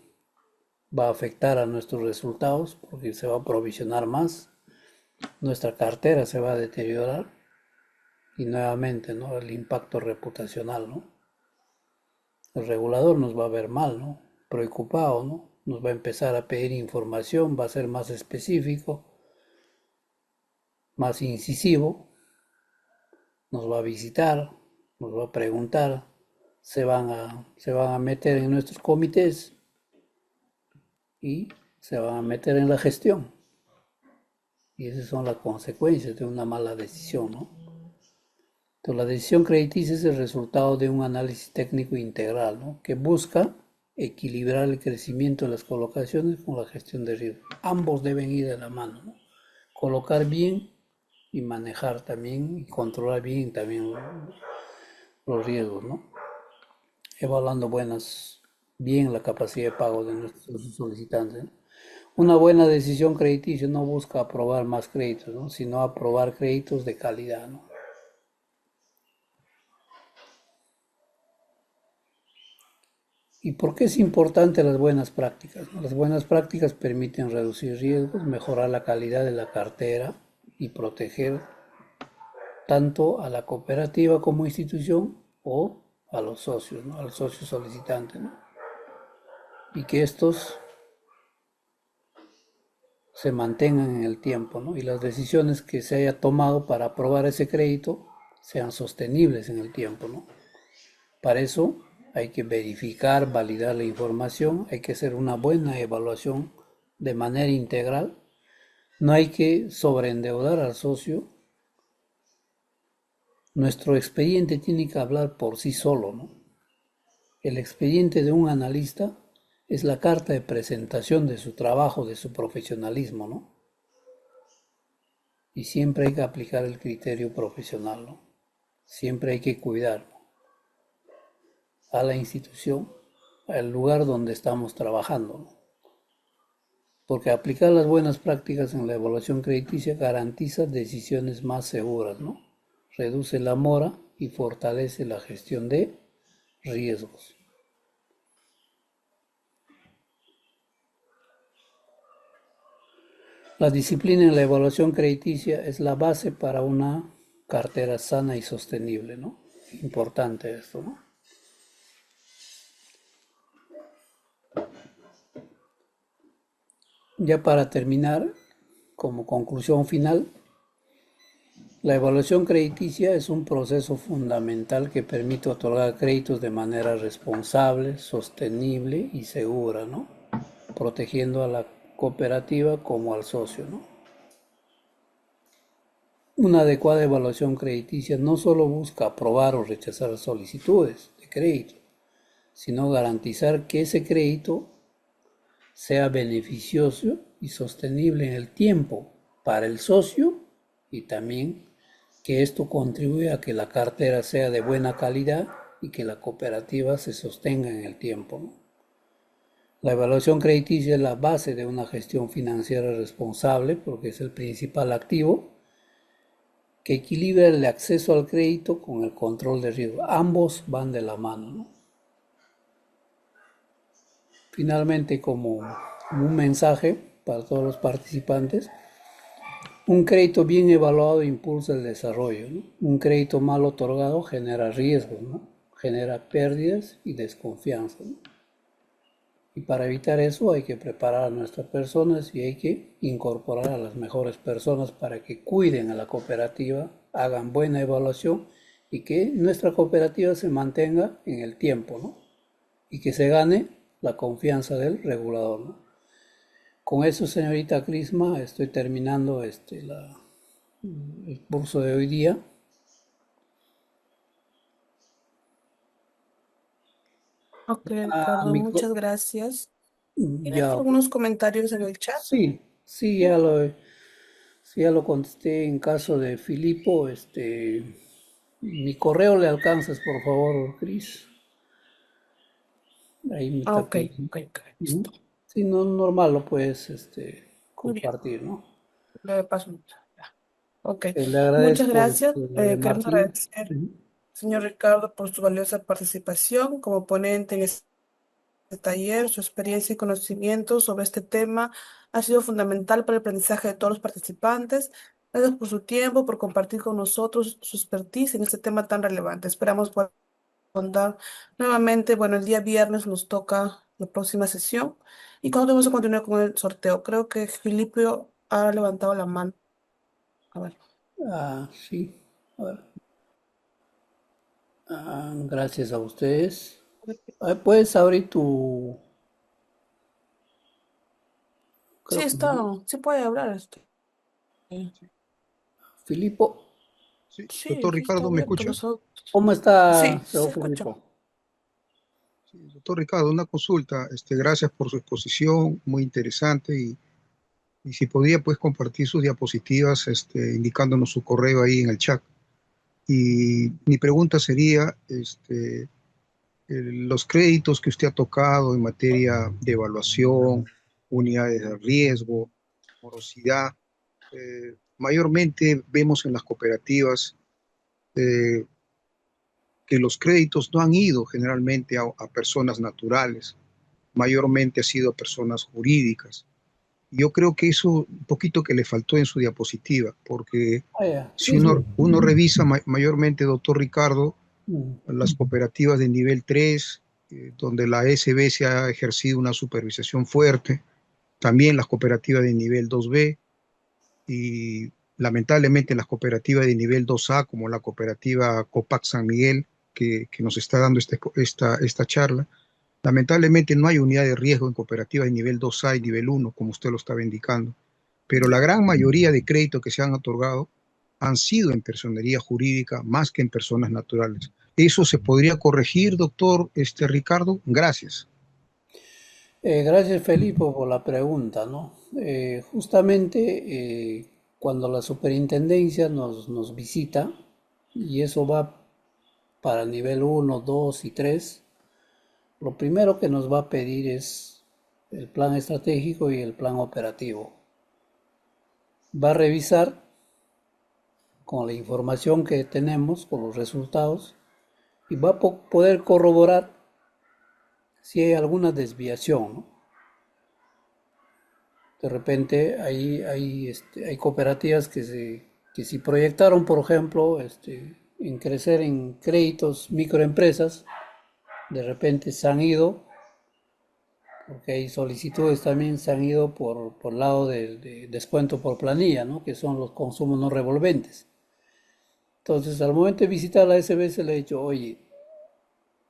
va a afectar a nuestros resultados porque se va a provisionar más, nuestra cartera se va a deteriorar y nuevamente, ¿no? El impacto reputacional, ¿no? El regulador nos va a ver mal, ¿no? Preocupado, ¿no? Nos va a empezar a pedir información, va a ser más específico, más incisivo, nos va a visitar, nos va a preguntar, se van a meter en nuestros comités y se van a meter en la gestión. Y esas son las consecuencias de una mala decisión, ¿no? Entonces, la decisión crediticia es el resultado de un análisis técnico integral, ¿no? Que busca equilibrar el crecimiento de las colocaciones con la gestión de riesgo. Ambos deben ir de la mano, ¿no? Colocar bien y manejar también y controlar bien también los riesgos, ¿no? Evaluando bien la capacidad de pago de nuestros solicitantes, ¿no? Una buena decisión crediticia no busca aprobar más créditos, ¿no? Sino aprobar créditos de calidad, ¿no? ¿Y por qué es importante las buenas prácticas? Las buenas prácticas permiten reducir riesgos, mejorar la calidad de la cartera y proteger tanto a la cooperativa como institución o a los socios, ¿no? A los socios solicitantes, ¿no? Y que estos se mantengan en el tiempo, ¿no? Y las decisiones que se haya tomado para aprobar ese crédito sean sostenibles en el tiempo, ¿no? Para eso hay que verificar, validar la información, hay que hacer una buena evaluación de manera integral. No hay que sobreendeudar al socio. Nuestro expediente tiene que hablar por sí solo, ¿no? El expediente de un analista es la carta de presentación de su trabajo, de su profesionalismo, ¿no? Y siempre hay que aplicar el criterio profesional, ¿no? Siempre hay que cuidar a la institución, al lugar donde estamos trabajando, ¿no? Porque aplicar las buenas prácticas en la evaluación crediticia garantiza decisiones más seguras, ¿no? Reduce la mora y fortalece la gestión de riesgos. La disciplina en la evaluación crediticia es la base para una cartera sana y sostenible, ¿no? Importante esto, ¿no? Ya para terminar, como conclusión final, la evaluación crediticia es un proceso fundamental que permite otorgar créditos de manera responsable, sostenible y segura, ¿no? Protegiendo a la cooperativa como al socio, ¿no? Una adecuada evaluación crediticia no solo busca aprobar o rechazar solicitudes de crédito, sino garantizar que ese crédito sea beneficioso y sostenible en el tiempo para el socio y también que esto contribuya a que la cartera sea de buena calidad y que la cooperativa se sostenga en el tiempo, ¿no? La evaluación crediticia es la base de una gestión financiera responsable porque es el principal activo que equilibra el acceso al crédito con el control de riesgo. Ambos van de la mano, ¿no? Finalmente, como un mensaje para todos los participantes, un crédito bien evaluado impulsa el desarrollo, ¿no? Un crédito mal otorgado genera riesgos, ¿no? Genera pérdidas y desconfianza, ¿no? Y para evitar eso hay que preparar a nuestras personas y hay que incorporar a las mejores personas para que cuiden a la cooperativa, hagan buena evaluación y que nuestra cooperativa se mantenga en el tiempo, ¿no? Y que se gane la confianza del regulador, ¿no? Con eso, señorita Crisma, estoy terminando el curso de hoy día. Ok, Ah, Ricardo, muchas gracias. ¿Tienes ya, algunos comentarios en el chat? sí, sí, ya lo contesté en caso de Filipo. Mi correo le alcanzas, por favor, Cris. Ahí me Ah, está ok, pidiendo. ok, ok, Ujú. listo. Sí, no, normal lo puedes Muy bien, compartir, ¿no? le paso. Ya. Ok, Le muchas agradezco gracias. Queremos Martín. agradecer, Ujú. señor Ricardo, por su valiosa participación como ponente en este taller. Su experiencia y conocimiento sobre este tema ha sido fundamental para el aprendizaje de todos los participantes. Gracias por su tiempo, por compartir con nosotros su expertise en este tema tan relevante. Esperamos poder contar nuevamente. Bueno, el día viernes nos toca la próxima sesión. ¿Y cuándo vamos a continuar con el sorteo? Creo que Filipio ha levantado la mano. A ver. Ah, sí. A ver. Ah, gracias a ustedes. Ah, puedes abrir tu, Sí, creo que está, no. sí puede hablar esto. Sí, Filipo, sí. Sí, Doctor aquí está Ricardo, ¿me abierto escucha? los otros. ¿cómo está, Sí, señor se escucha. Filipo? Sí, doctor Ricardo, una consulta. Gracias por su exposición, muy interesante. Y si podía, pues, compartir sus diapositivas, indicándonos su correo ahí en el chat. Y mi pregunta sería, los créditos que usted ha tocado en materia de evaluación, unidades de riesgo, morosidad, mayormente vemos en las cooperativas eh, que los créditos no han ido generalmente a personas naturales, mayormente ha sido a personas jurídicas. Yo creo que eso un poquito que le faltó en su diapositiva, porque Ah, ya. si Sí, sí. uno revisa mayormente, doctor Ricardo, Mm. las cooperativas de nivel 3, donde la SB se ha ejercido una supervisación fuerte, también las cooperativas de nivel 2B y lamentablemente las cooperativas de nivel 2A, como la cooperativa Copac San Miguel, que nos está dando esta charla. Lamentablemente no hay unidad de riesgo en cooperativas de nivel 2A y nivel 1, como usted lo estaba indicando, pero la gran mayoría de créditos que se han otorgado han sido en personería jurídica más que en personas naturales. ¿Eso se podría corregir, doctor Ricardo? Gracias. Gracias, Felipe, por la pregunta, ¿no? Justamente cuando la superintendencia nos visita, y eso va para nivel uno, 2 y 3, lo primero que nos va a pedir es el plan estratégico y el plan operativo. Va a revisar con la información que tenemos, con los resultados, y va a poder corroborar si hay alguna desviación, ¿no? De repente hay cooperativas que si proyectaron, por ejemplo, en crecer en créditos microempresas, de repente se han ido, porque hay solicitudes también se han ido por lado de descuento por planilla, ¿no? Que son los consumos no revolventes. Entonces, al momento de visitar la SBS le he dicho, oye,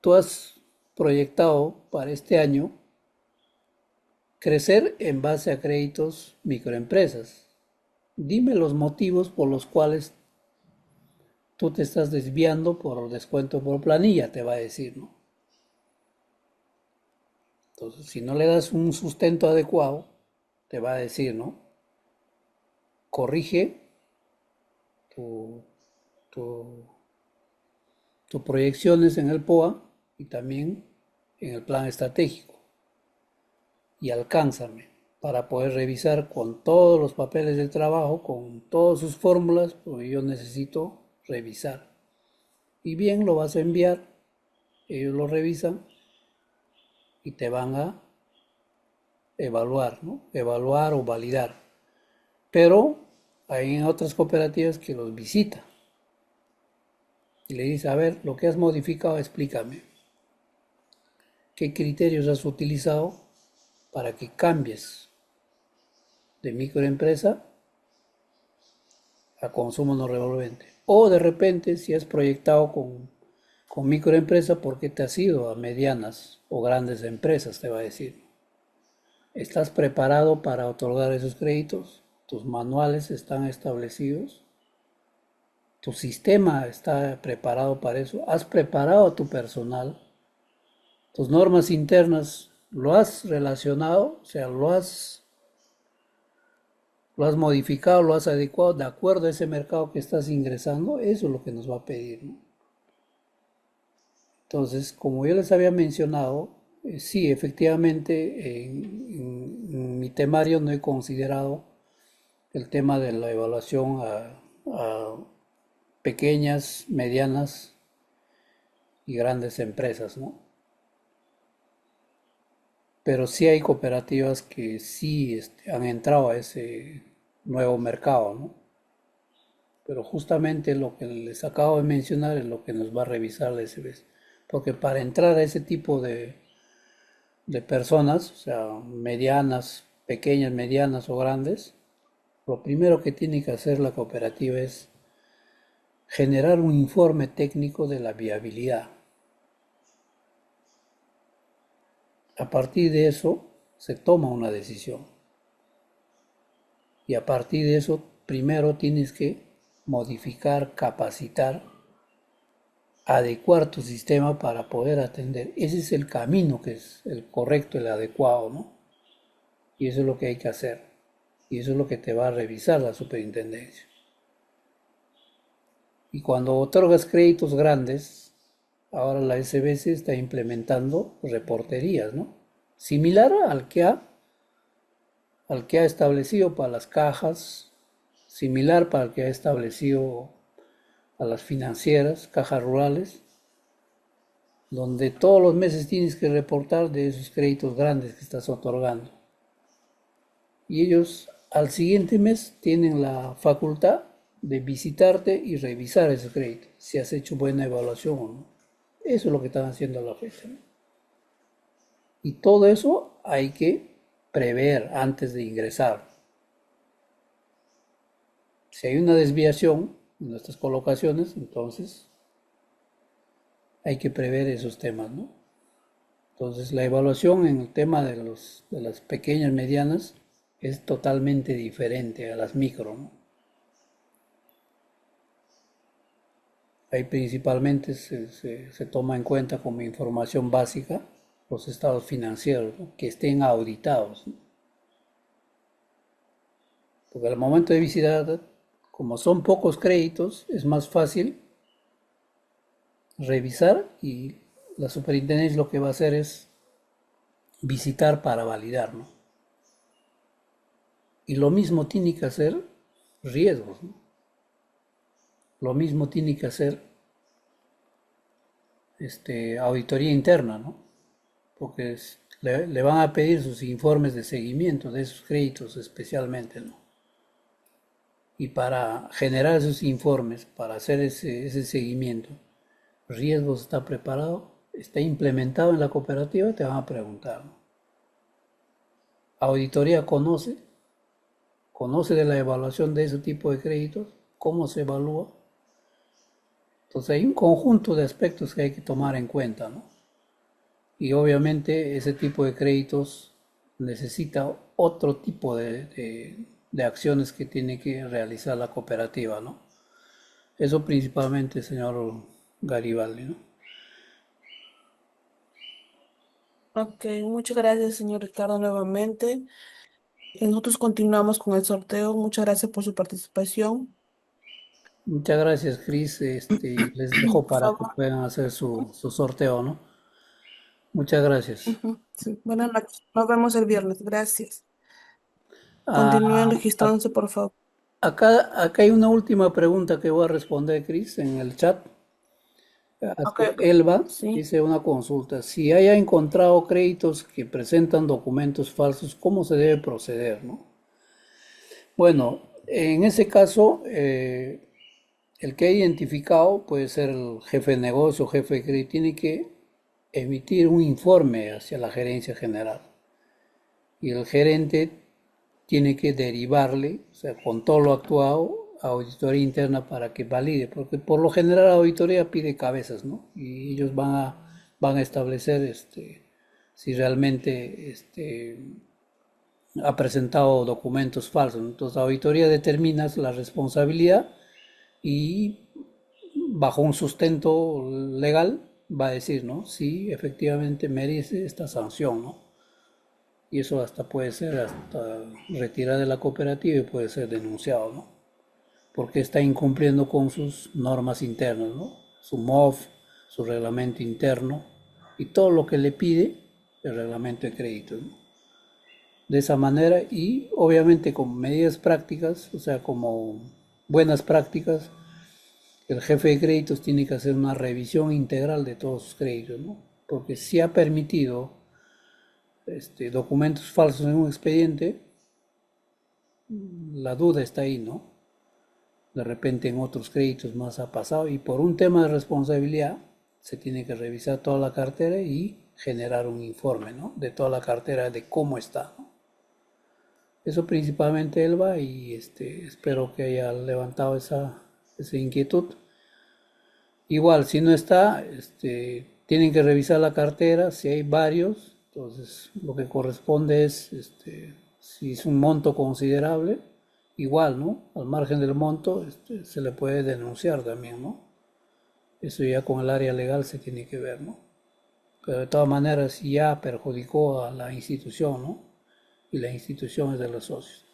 tú has proyectado para este año crecer en base a créditos microempresas. Dime los motivos por los cuales tú te estás desviando por descuento por planilla, te va a decir, ¿no? Entonces, si no le das un sustento adecuado, te va a decir, ¿no? Corrige tu, tu, tus proyecciones en el POA y también en el plan estratégico y alcánzame para poder revisar con todos los papeles del trabajo, con todas sus fórmulas, porque yo necesito revisar. Y bien, lo vas a enviar, ellos lo revisan y te van a evaluar, ¿no? Evaluar o validar. Pero hay en otras cooperativas que los visita y le dice, a ver, lo que has modificado, explícame. ¿Qué criterios has utilizado para que cambies de microempresa a consumo no revolvente? O de repente, si has proyectado con microempresa, ¿por qué te has ido a medianas o grandes empresas? Te va a decir. ¿Estás preparado para otorgar esos créditos? ¿Tus manuales están establecidos? ¿Tu sistema está preparado para eso? ¿Has preparado a tu personal? ¿Tus normas internas lo has relacionado? O sea, lo has modificado, lo has adecuado de acuerdo a ese mercado que estás ingresando. Eso es lo que nos va a pedir, ¿no? Entonces, como yo les había mencionado, sí, efectivamente, en mi temario no he considerado el tema de la evaluación a pequeñas, medianas y grandes empresas, ¿no? Pero sí hay cooperativas que sí han entrado a ese nuevo mercado, ¿no? Pero justamente lo que les acabo de mencionar es lo que nos va a revisar la SBS. Porque para entrar a ese tipo de personas, o sea, medianas, pequeñas, medianas o grandes, lo primero que tiene que hacer la cooperativa es generar un informe técnico de la viabilidad. A partir de eso se toma una decisión. Y a partir de eso, primero tienes que modificar, capacitar, adecuar tu sistema para poder atender. Ese es el camino que es el correcto, el adecuado, ¿no? Y eso es lo que hay que hacer. Y eso es lo que te va a revisar la superintendencia. Y cuando otorgas créditos grandes, ahora la SBS está implementando reporterías, ¿no? Similar al que ha establecido para las cajas, similar para el que ha establecido a las financieras, cajas rurales, donde todos los meses tienes que reportar de esos créditos grandes que estás otorgando. Y ellos al siguiente mes tienen la facultad de visitarte y revisar ese crédito, si has hecho buena evaluación o no. Eso es lo que están haciendo a la fecha, ¿no? Y todo eso hay que prever antes de ingresar. Si hay una desviación en nuestras colocaciones, entonces hay que prever esos temas, ¿no? Entonces la evaluación en el tema de las pequeñas, medianas, es totalmente diferente a las micro, ¿no? Ahí principalmente se toma en cuenta como información básica los estados financieros, ¿no? Que estén auditados, ¿no? Porque al momento de visitar, como son pocos créditos, es más fácil revisar y la superintendencia lo que va a hacer es visitar para validar, ¿no? Y lo mismo tiene que hacer riesgos, ¿no? Lo mismo tiene que hacer auditoría interna, ¿no? Porque Le van a pedir sus informes de seguimiento de esos créditos especialmente, ¿no? Y para generar esos informes, para hacer ese seguimiento, ¿riesgos está preparado? ¿Está implementado en la cooperativa? Te van a preguntar, ¿no? ¿Auditoría conoce de la evaluación de ese tipo de créditos? ¿Cómo se evalúa? Entonces hay un conjunto de aspectos que hay que tomar en cuenta, ¿no? Y obviamente ese tipo de créditos necesita otro tipo de acciones que tiene que realizar la cooperativa, ¿no? Eso principalmente, señor Garibaldi, ¿no? Ok, muchas gracias, señor Ricardo, nuevamente. Nosotros continuamos con el sorteo. Muchas gracias por su participación. Muchas gracias, Cris. Les dejo Por para que favor. puedan hacer su sorteo, ¿no? Muchas gracias. Ujú, sí. Buenas noches. Nos vemos el viernes. Gracias. Ah, Continúen a- registrándose, por favor. acá hay una última pregunta que voy a responder, Cris, en el chat. Ok, ok. Elba Sí. dice una consulta. Si haya encontrado créditos que presentan documentos falsos, ¿cómo se debe proceder, no? Bueno, en ese caso, el que ha identificado puede ser el jefe de negocio, jefe de crédito, tiene que emitir un informe hacia la gerencia general. Y el gerente tiene que derivarle, o sea, con todo lo actuado, a auditoría interna para que valide, porque por lo general la auditoría pide cabezas, ¿no? Y ellos van a establecer si realmente ha presentado documentos falsos. Entonces la auditoría determina la responsabilidad y bajo un sustento legal va a decir, ¿no? Si efectivamente merece esta sanción, ¿no? Y eso hasta puede ser hasta retirada de la cooperativa y puede ser denunciado, ¿no? Porque está incumpliendo con sus normas internas, ¿no? Su MOF, su reglamento interno y todo lo que le pide el reglamento de crédito, ¿no? De esa manera y obviamente con medidas prácticas, o sea, como buenas prácticas, el jefe de créditos tiene que hacer una revisión integral de todos sus créditos, ¿no? Porque si ha permitido documentos falsos en un expediente, la duda está ahí, ¿no? De repente en otros créditos más ha pasado y por un tema de responsabilidad se tiene que revisar toda la cartera y generar un informe, ¿no? De toda la cartera de cómo está, ¿no? Eso principalmente Elba y espero que haya levantado esa inquietud. Igual, si no está, tienen que revisar la cartera, si hay varios, entonces lo que corresponde es, si es un monto considerable, igual, ¿no? Al margen del monto, se le puede denunciar también, ¿no? Eso ya con el área legal se tiene que ver, ¿no? Pero de todas maneras, si ya perjudicó a la institución, ¿no? Y la institución es de los socios.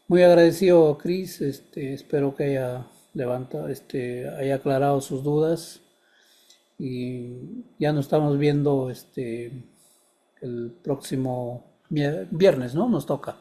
Muy agradecido, Cris, espero que haya levantado, haya aclarado sus dudas y ya nos estamos viendo el próximo viernes, ¿no? Nos toca.